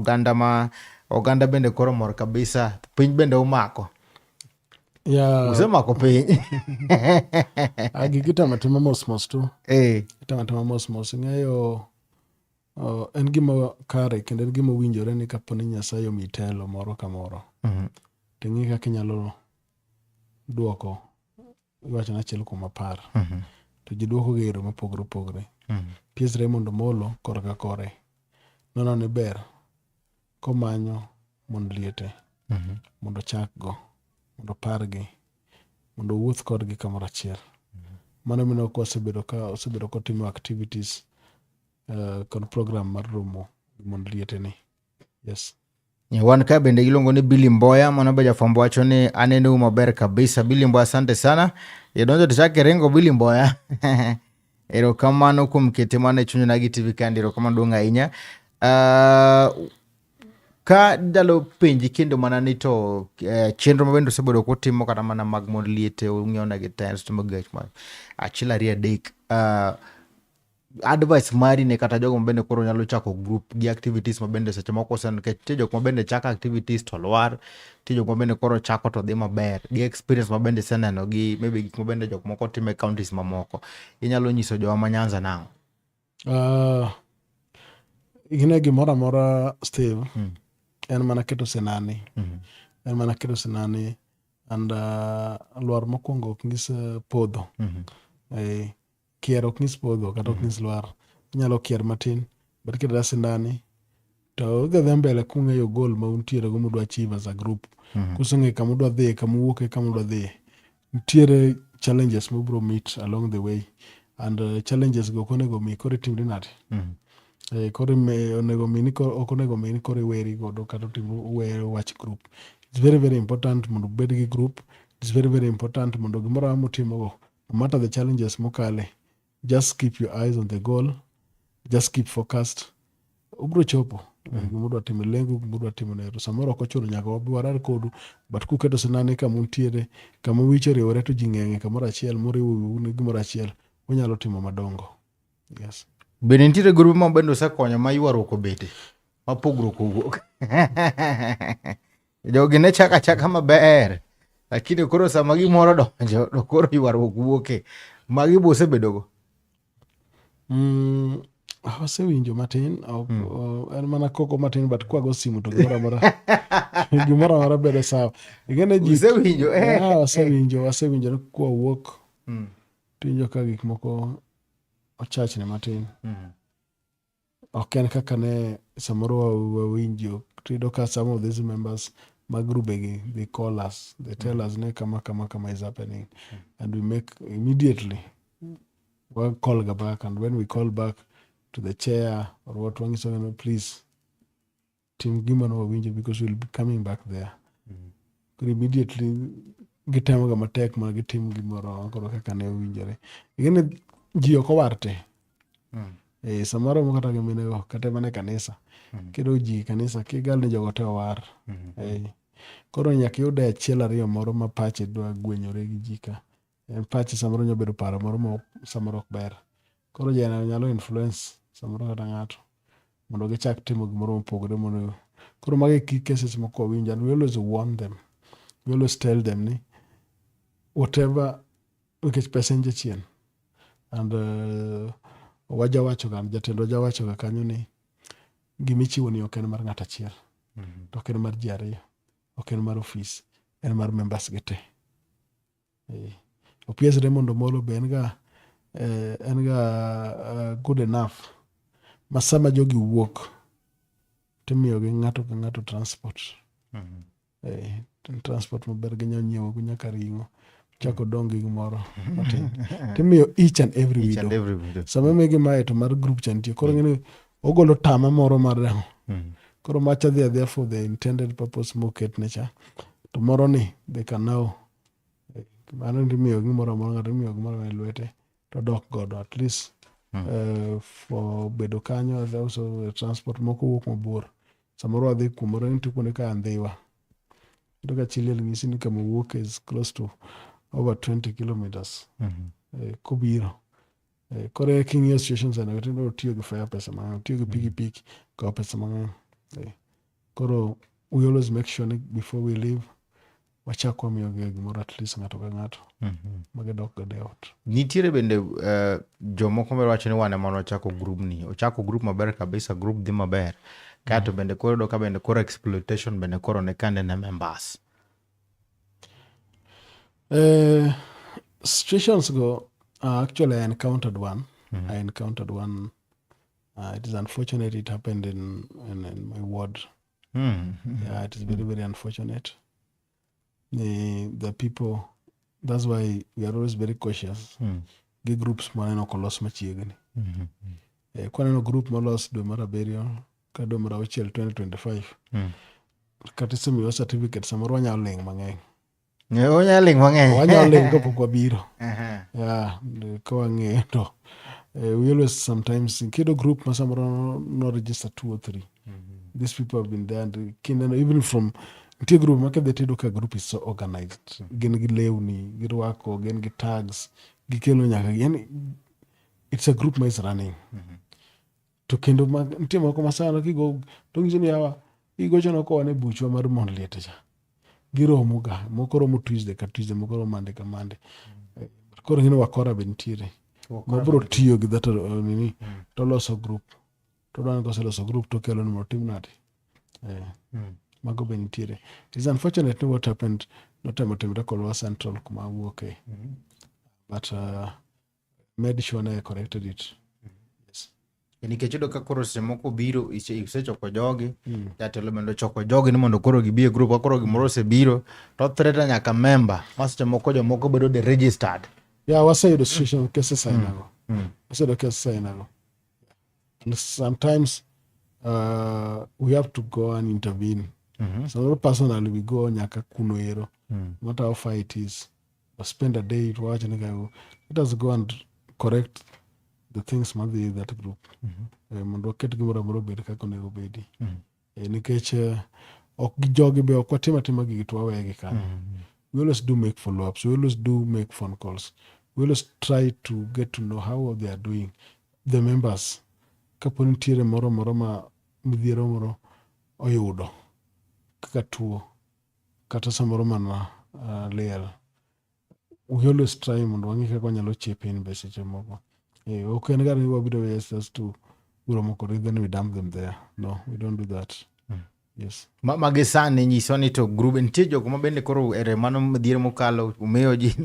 oganda bende koro mor kabisa piny bende umako. Usemako piny. Gikita matima mos tu. Matima mos. Ng'eyo en gima kare kendo en gima winjore ni kaponi Nyasaye omi telo moro ka moro. Ting'i kaka inyalo duoko iwacho achiel kuom apar. To ji duoko gi yore mopogore. PS Raymond Omolo korka kore. Nono ni ber komanyo mond liete mondo chakgo. Mondo pargi, mondo wuoth kodgi kamoro achiel. Mano mino kwa osebedo kotimo activities kod program mar romo mondo liete ni. Yes. Wan ka bende iluongo ni Billy Mboya, mano be jafwambo wacho ni aneno maber kabisa. Billy Mboya asante sana. Donjo tuchake rengo Billy Mboya. Erokamano kuom kete mane chunyo nagi TV kandi, erokamano duong' ahinya. Ka dalo penji kendo mana ni to chenro mabende osebedo kotimo kata mana mag mond liete ung'iew negi tents to magach ma achiel ariyo adek. Advice mari ne kata jogo mabende koro nyalo chako group gi activities mabende seche moko tie jok mabende chako activities to lwar, tie jok mabende koro chako to dhi maber, gi experience mabende seneno gi maybe gik mabende jok moko time counties mamoko. Inyalo nyiso jowa ma Nyanza nang'o? Gine gimoro amora Steve. En mana keto sinani. And lwar mokwongo ok nyis podho. Kier ok nyis podho kata ok nyis lwar. Inyalo kier matin but kidwa sinani to udhi mbele kung'eyo goal ma untiere go mudwa achieve as a group. Kuseng'e kama udwa dhi, kama uwuok kama udwa dhi. Nitiere challenges mubro meet along the way and challenges go konego mi kore timri nade. Kore onego mini ok onego mini kore weri godo kata timo watch group. It's very important mondo bed gi group. It's very important mondo gimoro amotimo go, no matter the challenges mokale, just keep your eyes on the goal, just keep focused. Ubro chopo gimodwa timo, lengo gimodwa timo nero. Samoro ok ochuno nyaka warar kodu, but kuketo sinani kama untiere, kama wicho riwore to ji ng'eng'e kamoro achiel moriwo gimoro achiel, unyalo timo madongo. Yes. Bende nitiere grup ma bende osekonyo ma ywaruok obete ma pogruok owuok. Jogi ne chaka maber, lakini koro sama gimoro donjo to koro ywaruok wuoke. Magi be osebedogo? Wasewinjo matin, en mana koko matin but kwago simu to gimoro amora bedo sawa. Wasewinjo kwa wuok tinjo ka gik moko ochachne matin. Ok en kaka ne samoro wawinjo. Trido ka some of these members magrubegi, they call us, they tell us ne kama is happening, and we make immediately we'll call back, and when we call back to the chair or what wangiso, please team gimano wawinjo because we'll be coming back there. Immediately gitemo ga matek ma gitim gimoro koro kaka ne winjore. Igene ji ok owarte. Samoro mo kata giminego kata mana kanisa. Kido ji kanisa kigal ne jogo te owar. Koro nyaka yude achiel ariyo moro ma pache dwa gwenyore gi ji ka. Pache samoro nyalo bedo paro moro ma samoro ok ber. Koro jana nyalo influence samoro kata ng'ato mondo gichak timo gimoro mopogore mondo koro magi key cases moko winjo, and we always warn them, we always tell them ni whatever, nikech pesa en jachien, and wajawachoga, jatendwa jawachoga kanyo ni gimichiwo ni ok en mar ng'at achiel, to ok en mar ji ariyo, ok en mar ofis, en mar members gite. OPS Raymond Omolo be en ga good enough masama jogi wuok timiyogi ng'ato ka ng'ato transport. Transport maber ginyalo nyiewo go nyaka ring'o chako dong gi gimoro matin timiyo each and every widow. Sama megi mae to mar group cha nitie koro ng'eni ogolo tama moro mar dang'o. Koro macha dhi adhiya for the intended purpose moket ne cha, to moro ni they can now mano ndimiyo gimoro amora ng'ato imiyo gimoro e lwete to dok godo at least for bedo kanyo. Also transport moko wuok mabor, samoro wadhi kumoro nitie kuonde ka Andhiwa to ka Chiliel ng'isi ni kama wuok is close to over 20 kilometers kobiro. Koro king'iyo situations aina tindo tiyo gi fare pesa mang'eny, tiyo gi pikipiki kawo pesa mang'eny. Koro we always make sure ni before we leave wachak wamiyo gi gimoro at least ng'ato ka ng'ato magidok godo e ot. Nitiere bende jomoko mer wacho ni wane mono ochako group ni, ochako group maber kabisa, group dhi maber kato bende koro doka bende koro exploitation bende koro ne kande ne members. Situations go actually I encountered one. It is unfortunate it happened in my ward. Yeah, it is very, very unfortunate. The people, that's why we are always very cautious. Gi groups maneno kolos machiegni. Kwaneno group molos dwe mar abiriyo ka dwe mar auchiel 2025. Kata isemiyo certificate samoro wanyalo ling mang'eny. Wanyalo ling mang'eny. Wanyalo ling kapok wabiro. Yeah, ka wang'eyo to we always sometimes kido group ma samoro no register 2 or 3. These people have been there and even from nitie group ma kadhi tedo ka group is so organized. Gin gi lewni, girwako, gin gi tags, gikelo nyaka yani it's a group ma is running. To kendo nitie moko masana kigo to ng'isi ni hawa igochono ko wane buchwa mar mon liete cha. Giromo ga, moko romo Tuesday ka Tuesday, moko romo Monday ka Monday. Koro ng'ino wakora be nitiere. Mabro tiyo gi data nini to loso group. To dwani koseloso group to kelo ni motim nade. Mago be nitiere. It's unfortunate what happened not time to Kolwa Central kuma wuoke. But made sure I corrected it. Yes. Nikech yudo ka koro seche moko biro isechoko jogi, jatelo bende ochoko jogi ni mondo koro gibi e group, koro gimoro osebiro to threaten nyaka member ma seche moko jomoko bedo de registered. Yeah, waseyudo situation cases ainago. Waseyudo cases ainago. And sometimes we have to go and intervene. So personally we go nyaka kuno ero. No matter how far it is. Or spend a day to watch and go. Let us go and correct the things madhi that group. Mondo ket gimoro amoro bed kaka onego bedi. Nikech ok gijogi be ok watima gigi to wawegi kanyo. We always do make follow-ups. We always do make phone calls. We always try to get to know how they are doing. The members. Kapo nitiere moro ma midhiero moro oyudo kaka tuo kata samoro mana liel. We always try mondo wang'i kaka wanyalo chip in be seche moko. Ok en ga ni wabido just to guro moko then we dump them there. No, we don't do that. Yes. Magisani nyiso ni to group nitie jogo ma bende koro ere mano midhiero mokalo umeyo ji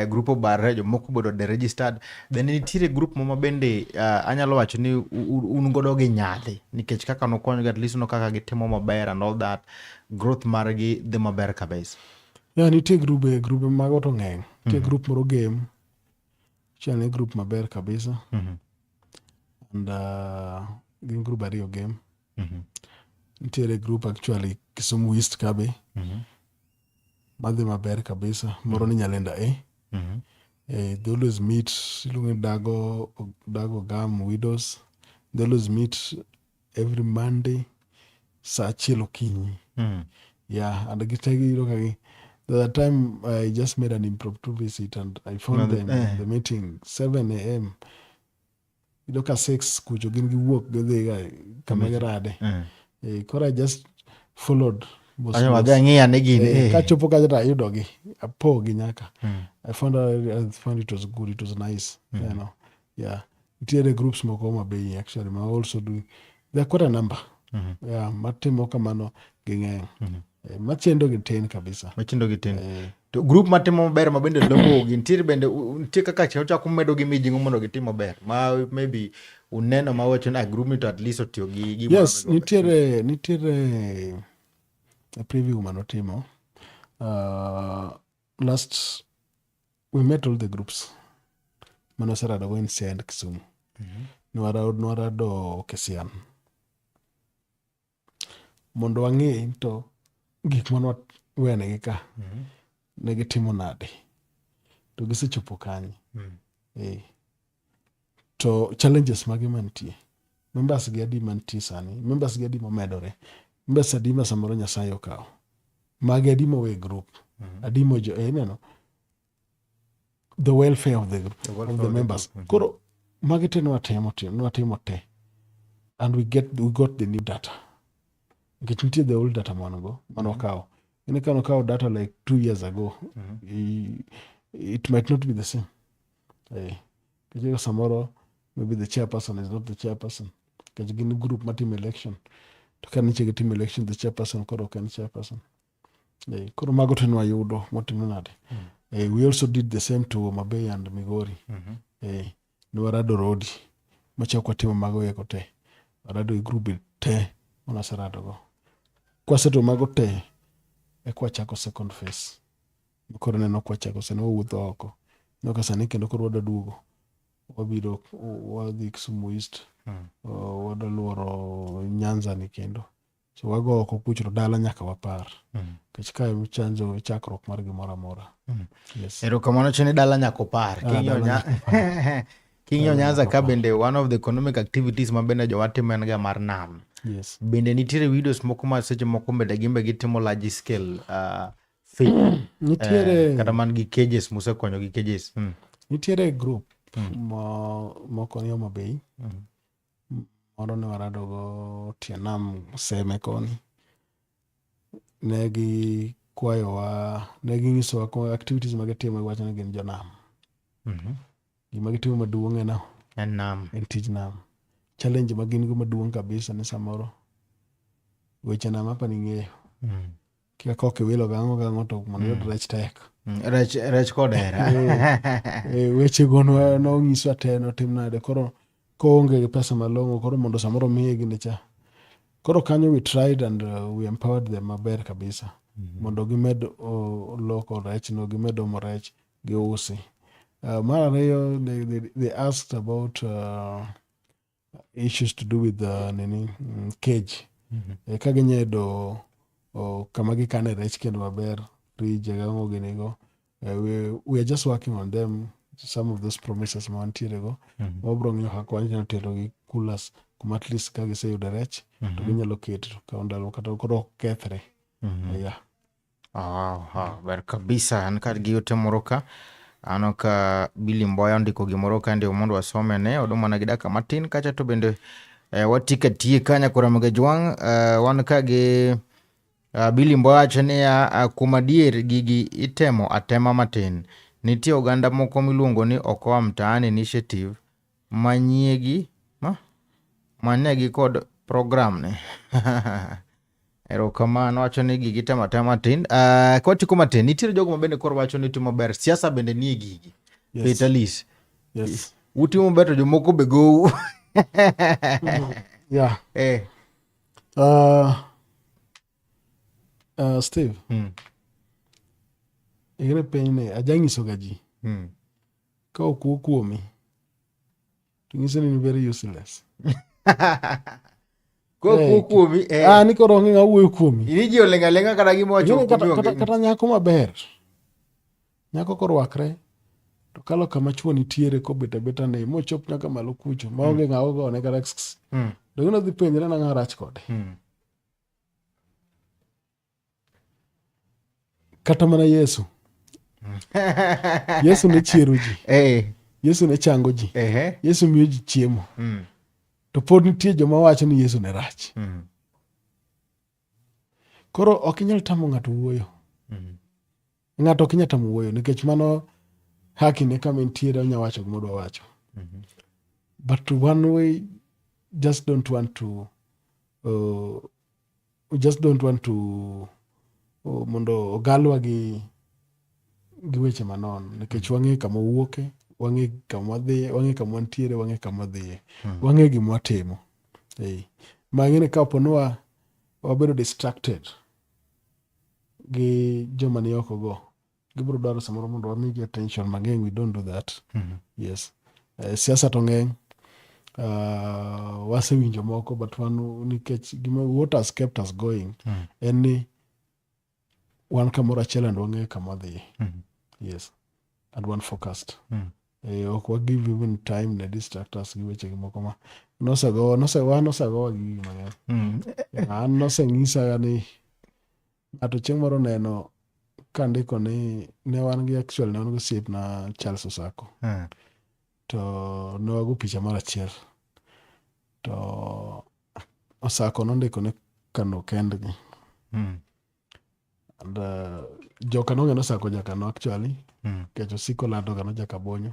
grupo bare jomoko bedo de registered. Then nitiere group ma bende anyalo wacho ni un godo gi nyadhi nikech kaka nokonyo at least no kaka gitimo maber and all that growth margi dhi maber kabisa. Yeah, nitie grube mago to ng'eny. Nitie group moro game. Chane group maber kabisa. And gin group ariyo game. Nitiere group actually Kisumu East kabe. Madhi maber kabisa. Moro ni Nyalenda they always meet ilungi Dago Gam Widows. They always meet every Monday saa achiel okinyi. Yeah, and the other time I just made an impromptu visit and I found them in the meeting 7 a.m. iyudo ka 6 kucho gin giwuok gidhiga kama girade. Koro I just followed Anyo wadhi ang'iya ne gin. kachopo kacha to ayudogi apogi nyaka. I found it was good, it was nice. You know, yeah. Nitiere groups moko Homabay actually ma also doing, they're quite a number. Yeah, matimo kamano ging'eny. Machendo gi tin kabisa. Machendo gi tin. To group matimo maber ma bende logo gi nitiere bende nitie kaka chako medo gi mijing'o mondo gitim maber. Ma maybe uneno ma wacho na group ni to at least otiyo gi Yes, nitiere a preview manotimo. Last we met all the groups. Manoserado go in Send Kisumu. Nwarado Kesian. Mondo wang'e to gik manwa wenegi ka negitimo nade to gisechopo kanye. To challenges magi mantie, members gi adi mantie sani, members gi adi momedore, members adi ma samoro Nyasaye okawo, magi adi mowe group, adi mojo neno the welfare of the group, of the members. Koro magi te nwatimo te, and we got the new data. Nikech nitie the old data manwakawo. Ine ka nokawo data like 2 years ago, it might not be the same. Kajika samoro, maybe the chairperson is not the chairperson. Kajika gini group matime election. Toka niche team election, the chairperson koro ken chairperson. Koro mago te nwayudo motimo nade. We also did the same to Homabay and Migori. Nwarado Rodi. Machakwa timo mago yeko te. Warado group te manasarado go. Kwaseto mago te kwa chako second phase. Koro neno kwa chako se no wuotho oko. No kasani kendo koro wada duogo. Wabiro wadhi Kisumu East. Wada luoro Nyanza ni kendo. So wago oko kucho dala nyaka wapar. Kachika chanzo chakruok mar gimoro amora. Yes. Erokamano chene dala nyaka opar. King'iyo Nyanza ka bende one of the economic activities ma bende jowatimo en ga mar nam. Yes. Bende nitiere videos moko ma seche moko bende gimbe gitimo large scale fish. Nitiere kata man gi cages mosekonyo gi cages. Nitiere group moko ni Homabay. Moro ne warado go tie nam Seme koni. Negi kwayowa, negi nyisowa ko activities magitimo iwacho ni gin jonam. Gima gitimo maduong' En nam. En tij nam. Challenge magin go maduong' kabisa ni samoro weche nam hapa ning'eyo. Kika koke wilo gang'o to mondo yud rech tek. Rech kodera. Weche go no ng'iswa te notim nade koro koonge gi pesa malong'o koro mondo samoro miye gini cha. Koro kanyo we tried and we empowered them maber kabisa. Mondo gimed loko rech no, gimed omo rech giusi. Mar ariyo, they asked about issues to do with cage. Ka ginyedo kama gikane rech kendo maber, fridge gang'o ginigo. We are just working on them, some of those promises ma wantiere go. Wabro ng'iyo kaka wanyalo tero gi coolers kuma at least ka giseyudo rech to ginyalo keto ka ndalo kata koro kethre. Yeah. Ber kabisa an kar gi ote moro ka ano ka Billy Mboya ndiko gimoro ka ndio mondo wasome ne odo mana gi dakika matin kacha to bende watika tie kanya kora magajwang wan ka gi Billy Mboya chene ya kuma dier gigi itemo atema matin. Nitie oganda moko miluongo ni Okoa Mtaani Initiative manyiegi manegi kod program ne. Erokamano wacho ni gigi tema matin. Kwa tiko matin nitiere jogo mabende koro wacho ni timo ber siasa bende nie gigi. Yes. Peter Lis. Yes. Utimo ber to jomoko be go. Yeah. Steve. Igre penye ajangiso gaji. Ka okuo kuomi. To ng'iso ni very useless. Kuomi niko rongi ng'awuoyo kuomi. Iniji olenga kata gimo wacho kata nyako maber. Nyako korwakre to kalo kama chuo nitiere kobet abeta ne mochop nyaka malo kucho maonge ng'awo gone kata do gino dhi penjre na ng'a rach kode. Kata mana Yesu. Yesu ne chiero ji. Yesu ne chango ji. Ehe. Yesu miyo ji chiemo. To pod nitie joma wacho ni Yesu ne rach. Koro ok inyal tamo ng'ato wuoyo. Ng'ato ok inyal tamo wuoyo nikech mano haki ne kama entiere onya wacho gima odwa wacho. But one way just don't want to mondo ogalwa gi weche manon nikech wang'e kama wuoke, wang'e kama dhiye, wang'e kama wantiere, wang'e kama dhiye. Wang'e gima watimo. Mang'eni ka opono wabedo distracted gi joma ni oko go. Gibiro dwaro samoro mondo wamigi attention mang'eny. We don't do that. Yes. Siasa to ng'eny. Wasewinjo moko but wan nikech what has kept us going en ni wan kamoro achiel and wang'e kama dhiye. Yes. And one focused. Ok wa give even time ne distract us gi weche gi moko ma nosagowa gi gigi mang'eny. An noseng'isa ni ng'ato chieng' moro neno kandiko ni ne wan gi osiep na Charles Osako. To ne wago picha mar achiel. To Osako nondiko ne Kano kendgi. And joka nong'e Osako jakano actually. Kech osiko lando gano jakabonyo.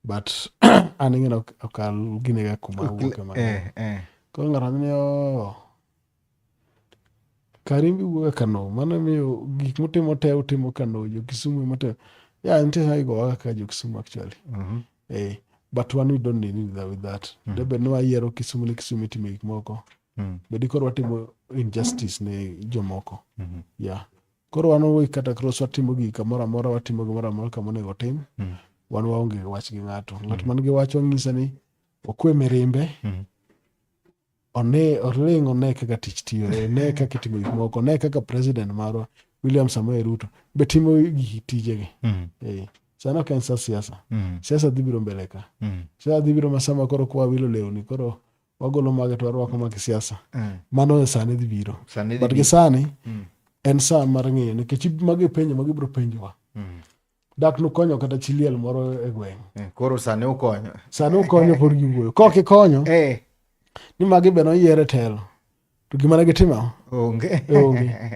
But an ing'eno okal ginega kuma wuoke mang'eny. Koro ng'ato ni Karimbi wuoke Kano. Mano miyo gik mutimo te utimo Kano. Jo Kisumu motimo. Yeah, nitie sa igowa kaka jo Kisumu actually. But one we don't need with that. Debe no ayiero Kisumu ni Kisumu itimo gik moko. Bedi koro watimo injustice ne jomoko. Yeah. Koro wan kata cross watimo gik kamoro amora, watimo gimoro amora kama onego otim. Wan waonge wach gi ng'ato. Ng'at man gi wach ong'isa ni okwe mirimbe. One kaka tich tiyo. Ne kaka itimo gik moko. Ne kaka president marwa William Samoei Ruto be timo gik tijegi. Sana ok en sa siasa. Siasa dhi biro mbele ka. Siasa dhi biro masama koro kwa wilo lewni. Koro wagolo mage to warwako mag siasa. Mano e sani dhi biro. But gi sani en sa mar ng'eyo nikech magi penjo magi biro penjowa. Dak nokonyo kata chiliel moro e gweng'. Koro sani ukonyo. Sani ukonyo por giwuoyo. Kok ikonyo ni magi be noyiere telo. To gima ne gitimo? Onge.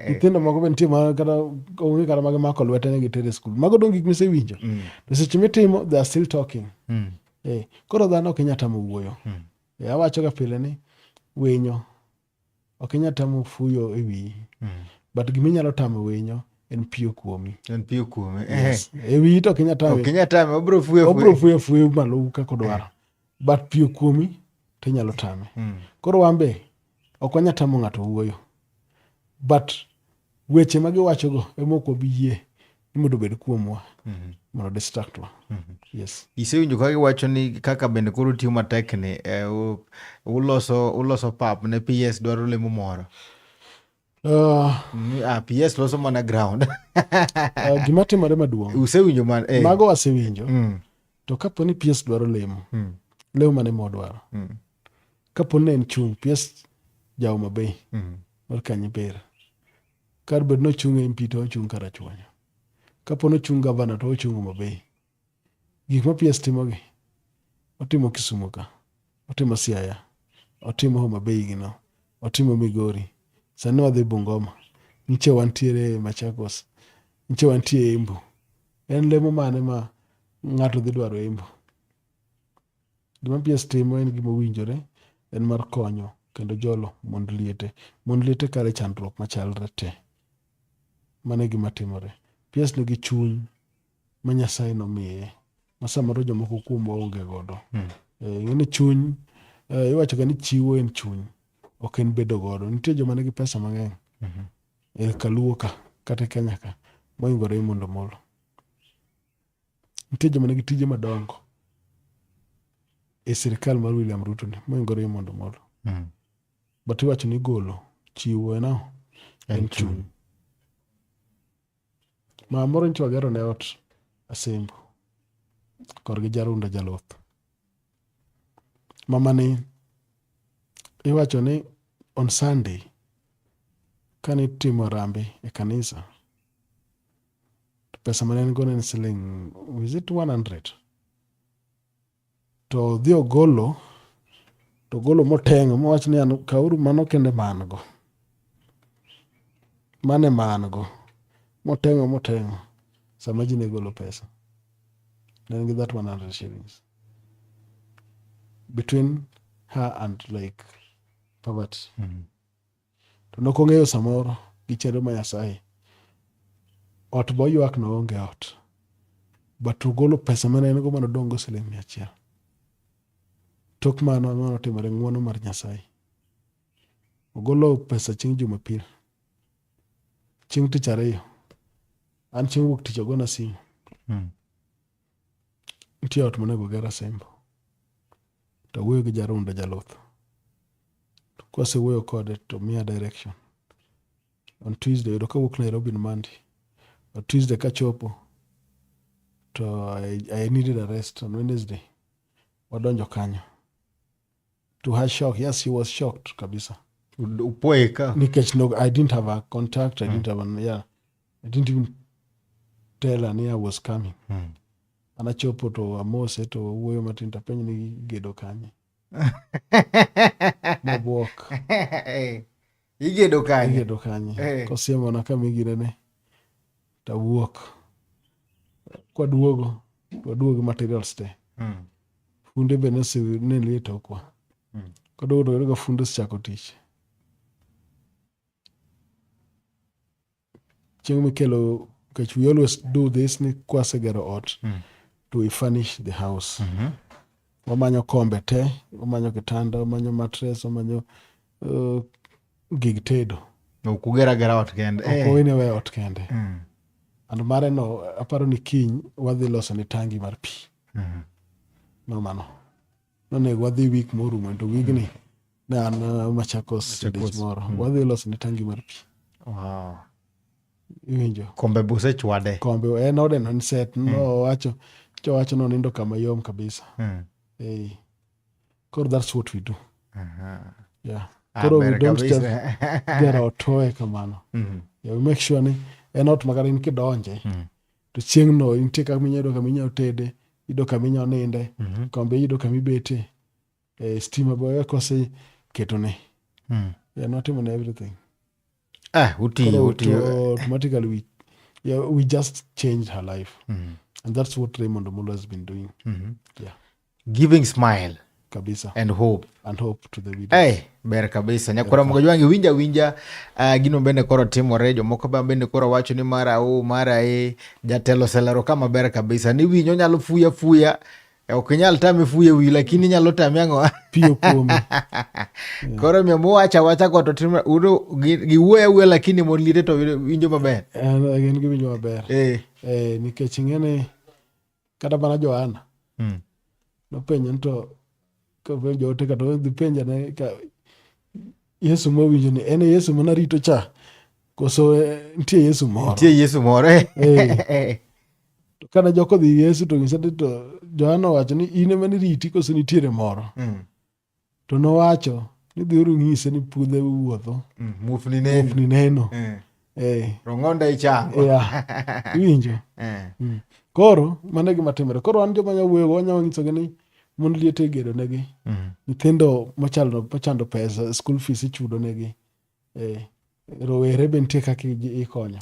Nyithindo moko be nitie ma kata onge kata magi mako lwete ne gitere skul. Mago dong gik misewinjo. To seche mitimo they are still talking. Koro dhano ok inyal tamo wuoyo. Awacho ga pile ni winyo ok inyal tamo fuyo e wiyi. But gima inyalo tamo winyo en piyo kuomi. En piyo kuomi. E wiyi to ok inyal tamo. Ok inyal tamo, obiro fuyo. Obiro fuyo malo kaka odwaro. But piyo kuomi to inyalo tame. Koro wambe ok wanyal tamo ng'ato wuoyo. But weche ma giwachogo ema ok wabiyie ni mondo obed kuomwa. Mondo distract wa. Yes. Isewinjo ka giwacho ni kaka bende koro tiyo matek ni uloso pap ne PS dwaro lemo moro. PS loso mana ground. Gima timore maduong'. Usewinjo man. Mago wasewinjo. To kapo ni PS dwaro lemo. Lemo mane modwaro. Kapo ni en chung PS jawo mabei. Mar kanyi ber. Kar bed no chung MP to ochung karachuonyo. Kapo no chung gavana to ochung mabei. Gik ma PS timogi. Otimo Kisumu ka. Otimo Siaya. Otimo Homa Bay gino. Otimo Migori. Sani wadhi Bungoma. Niche wantiere Machakos. Niche wantiere Embu. En lemo mane ma ng'ato dhi dwaro Embu. Gima PS timo en gima winjore. En mar konyo. Kendo jolo mond liete. Mond liete kare chandruok machalre te. Mane gima timore. PS nigi chuny ma Nyasaye nomiye. Masamoro jomoko kuomwa onge godo. Ng'eni chuny. Iwacho ga ni chiwo en chuny. Ok en bedo godo. Nitie joma nigi pesa mang'eny. Kaluo ka. Kata Kenya ka. Moingore mondo molo. Nitie joma nigi tije madongo. Sirikal mar William Ruto ni. Moingore mondo molo. But iwacho ni golo. Chiwo en chuny. Moro ncho wagero ne ot Asembo. Korgi Jarunda Jaloth. Mama ni iwacho ni on Sunday kani timo rambi e kanisa pesa mane ngo ne siling is it 100 to dhi ogolo moteng'o mowach ni an kauru mano kende mango mane mango moteng'o sama ji ne golo pesa then give that 100 shillings between her and like poverty to nokong'eyo samoro gi chero ma Nyasaye ot bo ywak no onge ot but to golo pesa mane en go manodongo siling 100 tok mano timore ng'wono mar Nyasaye ogolo pesa chieng' Jumapil chieng' tich ariyo an chieng' wuok tich ogona simu nitie ot monego ger Asembo to wuoyo gi Jarunda Jaluth to kwasewuoyo kode to miya direction on Tuesday yudo kawuok Nairobi on Monday on Tuesday kachopo to I needed a rest on Wednesday wadonjo kanyo to her shock yes she was shocked kabisa Upoeka. nikech no I didn't have a contact I didn't have I didn't even tell her I was coming anachopo to amose to wuoyo matin to penj ni gedo kanye mabuok Igedo kanye. kosiemo na kama igirene to wuok kwaduogo materials te funde be ne lieto kwa kwaduogo to funde chako tich chieng' mikelo because we always do this ni kwasegero ot to we furnish the house wamanyo kombe te wamanyo kitanda wamanyo mattress wamanyo gig tedo Ukugera ot kende. okowene we ot kende and mare no aparo ni kiny wadhi loso ni tangi mar pi mano nonego wadhi week morumo to wigni ne an Machakos moro wadhi loso ni tangi mar pi Wow. iwinjo Kombe buse chwade. kombe en ode non set no wacho no nindo kama yom kabisa koro that's what we do yeah koro we don't just get our toy kamano yeah, we make sure ni en ot magari in kidonje to chieng' no intie kama inyalo tede ido kama inyalo ninde kombe ido kama ibete stima boy kose ketone yeah not even everything Uti. automatically we just changed her life and that's what Raymond Omolo has been doing yeah Giving smile kabisa and hope. to the widows. Ber kabisa nyakora mgo jwangi winja gino bende koro timore jomoko bende koro wacho ni mara jatelo selero kama ber kabisa ni winyo nyalo fuya ok nyal tami fuya wi lakini nyalo tami ang'o Piyo kuome. koro miyo wacha ko to timore gi wuoya lakini molire to winjo maber En gi winjo maber nikech ing'ene kata mana Joana nopenjo to kapenjo ote kata dhi penja ne ka Yesu mawinjo ni en Yesu manarito cha koso nitie Yesu moro to kana joko dhi Yesu to ng'ise to Joana wacho ni in ema niriti koso nitiere moro to nowacho ni dhi uru ng'ise ni pudhe wuotho mufni neno Rong'onda ichango winjo koro mano gima timore koro an joma nyawuoyogo wanyalo ng'isogi ni mon liete gedo negi nyithindo machando pesa school fees ichudo negi rowere be nitie kaka ikonyo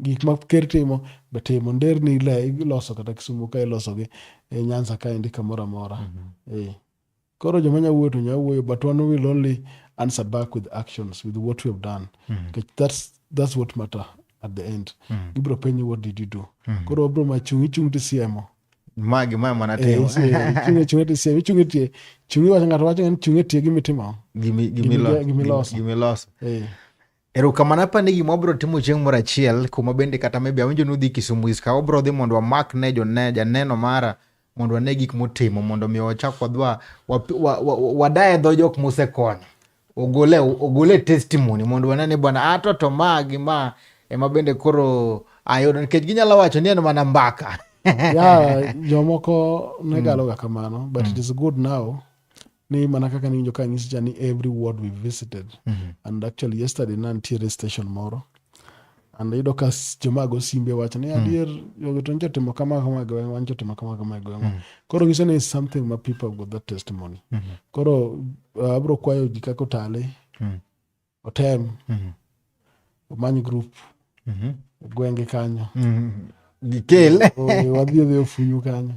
gik ma ker timo be timo nderni iloso kata Kisumu ka ilosogi Nyanza ka indi kamoro amora koro joma nyawuoyo to nyawuoyo but one will only answer back with actions with what we have done that's what matter at the end gibro penyi what did you do koro obro machung' tisiemo magi mana timo chungi tisiemo chungi wacho ng'ato wacho ni chungi tie gimitimo gimiloso erokamano apani gima wabro timo chieng' moro achiel kuma bende kata maybe awinjo nudhi Kisumu iska wabro dhi mondo wamak ne janeno mara mondo wane gik motimo mondo mi wachak wadwa wadaye dho jok mosekonyo ogole testimony mondo wanene bwana to magi ma ema bende koro ayudo nikech ginyalo wacho ni en mana mbaka jomoko negaloga kamano but it is good now ni mana kaka niwinjo ka ng'isi ni every ward we visited and actually yesterday nantiere station moro and iyudo ka joma go simbe wacho ni adier jogo to jotimo kama kama gweng' wan jotimo kama kama gweng'. Koro nyiso ni something ma people got that testimony. Koro abro kwayo ji kaka Otale otem omany group gwenge kanyo gikel wadhi ofunyu kanyo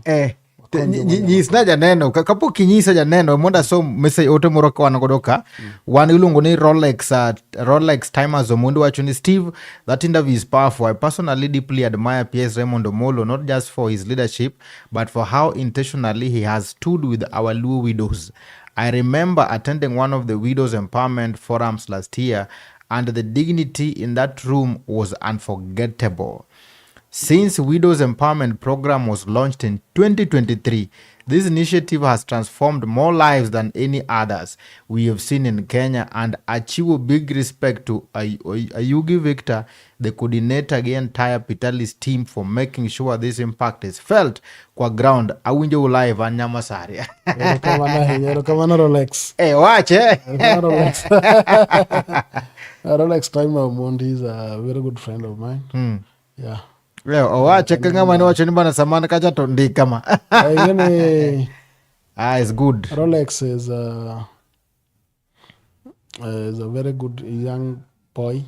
nyisna janeno kapok inyisa janeno mondo asom message ote moro ka wan godo ka wan iluongo ni Rolex Timers Omondi wacho ni Steve, that interview is powerful. I personally deeply admire PS Raymond Omolo, not just for his leadership but for how intentionally he has stood with our Luo widows. I remember attending one of the widows empowerment forums last year and the dignity in that room was unforgettable. Since Widows Empowerment Program was launched in 2023, this initiative has transformed more lives than any others we have seen in Kenya, and achieve big respect to Ayugi Victor, the coordinator, the entire Pitalis team for making sure this impact is felt kwa ground. Awinjo live anyama saria. Kamana Rolex. Wache. Rolex. Rolex Timer Omondi is a very good friend of mine. Yeah. Leo wache kama ni wacho ni bana samana kacha to ndika ma. It's good. Rolex is a very good young boy.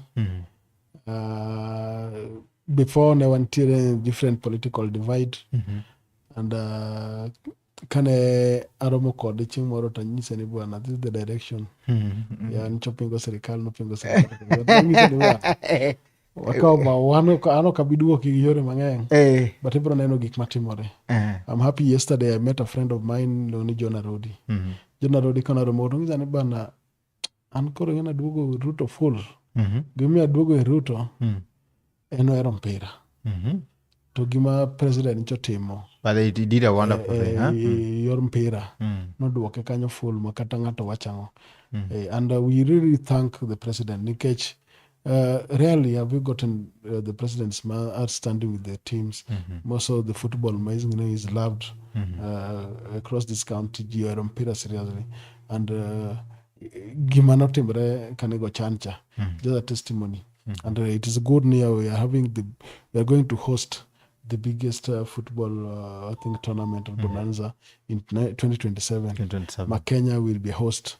Before they went through different political divide, and kane aromo kode chieng' moro to nyise ni bwana, this is the direction. Yeah, nichopingo serikali no pingo serikali. Ano kabiduo ki yore mang'eny, but ibro neno gik matimore. I'm happy yesterday I met a friend of mine ni John Arodi. John Arodi kana romo to ngizani bana an koro ngena duogo Ruto full. Gimi aduogo Ruto eno ero mpira. To gima president ncho timo. But he did a wonderful thing, huh? Yor mpira. No duoke kanyo full makata ngato wachango. And we really thank the president nikech rarely have we gotten the president's outstanding with their teams. Most of the football is loved across this county. Mpira seriously, and gimano timbre kanego chancha. Just a testimony, and it is good near we are going to host the biggest football I think tournament of Bonanza in 2027. Kenya will be host,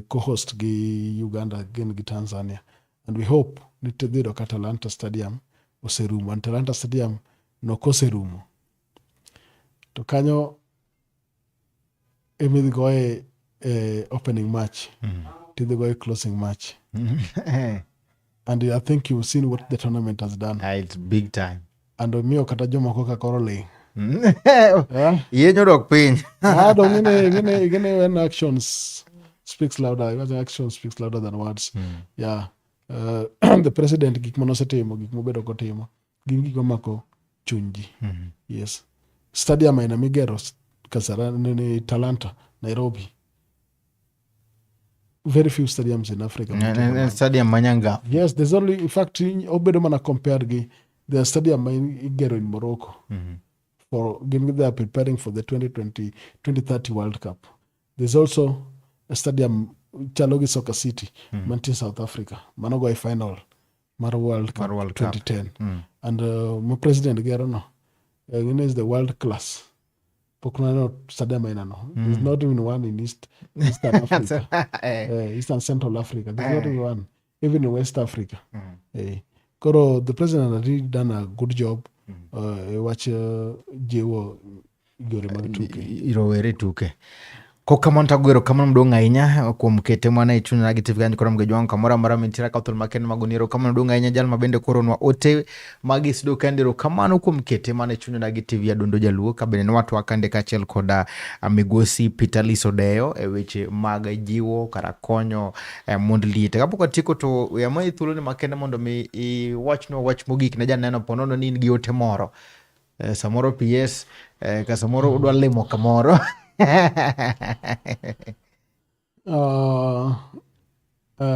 co-host gi Uganda again gi Tanzania. And we hope nitedhiro ka Talanta Stadium oserumo. And Talanta Stadium nokoserumo. To kanyo emidhi goye opening match. Tidhi goye closing match. And I think you've seen what the tournament has done. It's big time. And miyo kata jomoko ka koro ling. Yenyo dok piny. Gine when actions speaks louder. Action speaks louder than words. Yeah. The president gik manosetimo gik mobedo kotimo gik mamako chunji. Yes, stadium ina migero Kasarani, Talanta, Nairobi. Very few stadiums in Africa. Stadium Manyanga. Yes, there's only, in fact, obedo mana compared the stadium igero in Morocco. For they are preparing for the 2030 World Cup. There's also a stadium Chalogi Soccer City, Mantin, South Africa. Manogo final, Mara World Cup 2010. And my president Gerono, is the world class. Pokunano stadium inano. There's not even one in Eastern Africa, Eastern Central Africa. There's not even one, even in West Africa. Koro, the president has really done a good job. Watch Jewo Igore Magtuke. Irowere tuke. Kokamon tagwero kamon mdong ahinya kuom kete mwana ichuni na gitif ganyi kora mgejuangu kamora mara mentira kautul makeni maguniro kamon mdong ahinya jal mabende koronwa ote magisido kandiro kamano kuom kete mwana ichuni na gitif ya dondo jaluo kabene na watu wakande kachel koda migosi Pitalis Odeyo weche maga jiwo karakonyo mondlite kapo kwa tiko to ya mwa ithuluni makene mondo mi watch mogik na jana neno ponono nini giote moro samoro PS kasamoro udwa limo kamoro.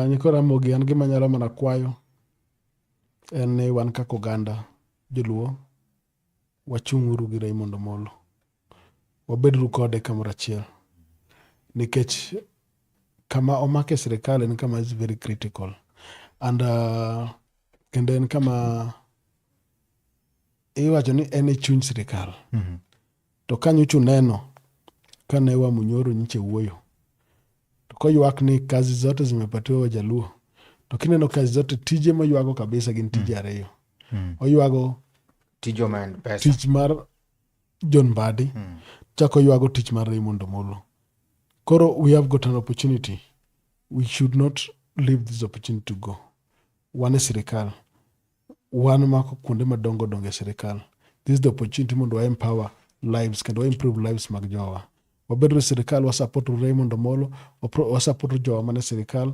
Nikora mogi an gima nyalo mana kwayo en ni wan kaka oganda joluo wachung'uru gi Raymond Omolo, wabedru kode kamoro achiel nikech kama omake sirikal en kama is very critical, and kendo en kama iwacho ni en e chuny sirikal. To kanyocho neno kane wa Munyoro nyiche wuoyo, to koywak ni kazi zote zimepatiwa Wajaluo, to kineno kazi zote tije moywago kabisa gin tije ariyo. Oywago tich mar John Mbadi, chako oywago tich mar Raymond Omolo. Koro we have got an opportunity. We should not leave this opportunity to go. Wan e sirikal. Wan mako kuonde madongo donge sirikal. This is the opportunity mondo wa empower lives, kendo wa improve lives mag jowa. Wabedo sirikal, wa support Raymond Omolo, wa support jowa mane sirikal,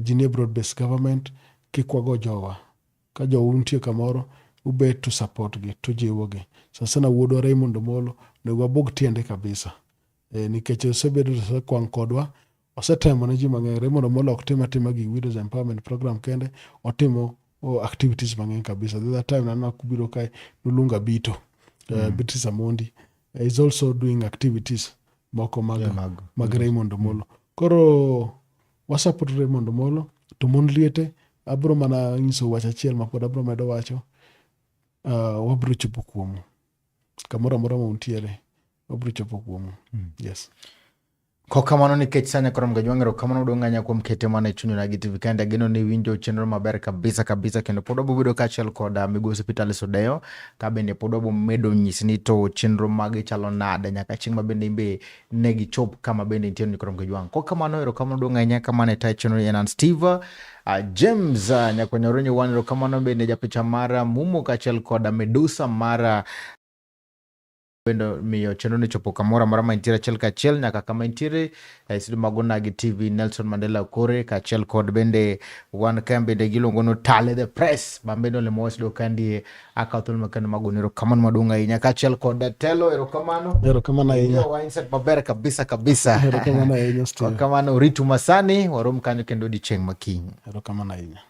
Jinie broad-based government, kikwago jowa. Ka jowa untie kamoro, ubet to support gi, to jiwo gi. Sana wuodwa Raymond Omolo, ne wabog tiende kabisa. Nikech osebedo kwang' kodwa, osetemo ne ji mang'eny. Raymond Omolo ok tim atima gi Widows Empowerment Program kende, otimo activities mang'eny kabisa. The other time nana kubiro kai nulunga Bito, Beatrice Amondi, is also doing activities moko mag Raymond Omolo. Koro wasupport Raymond Omolo, to mon liete, abro mana nyiso wach achiel ma pod abro medo wacho, wabro chopo kuomu. Kamoro amora ma untiere, wabro chopo kuomu. Yes. Kokamano nikech sanya koro mgajwang' erokamano udong' ahinya kuom kete mana e chunyu Nagi TV kende. Ageno ni winjo chenro maber kabisa kendo pod wabobedo kaachiel kod Migosi Vitalis Odeyo, ka bende pod wabomedo nyisi ni to chenro magi chalo nade nyaka chieng' ma bende imbe ne gichop kama bende nitiere ni koro mgajwang'. Kokamano erokamano udong' ahinya kamano e tayo chenro en Steve James Nyakwenyoronyo wan. Erokamano bende japicha mara Mumo kaachiel kod Medusa mara bendo miyo chenro ni chopo kamora mara ma intiere achiel kachiel nyaka kama intiere studio mag Nagi TV. Nelson Mandela Kore kachiel kod bende wan ka bende giluongo no Tale the Press ma bende ole mos do kandi akathul makano magonero kamano madonga ahinya kachiel kod Telo. Erokamano ahinya mindset maber kabisa. Erokamano ahinya Steve. Kamano Ritu Masani warom kanyo kendo di chieng' makiny. Erokamano ahinya.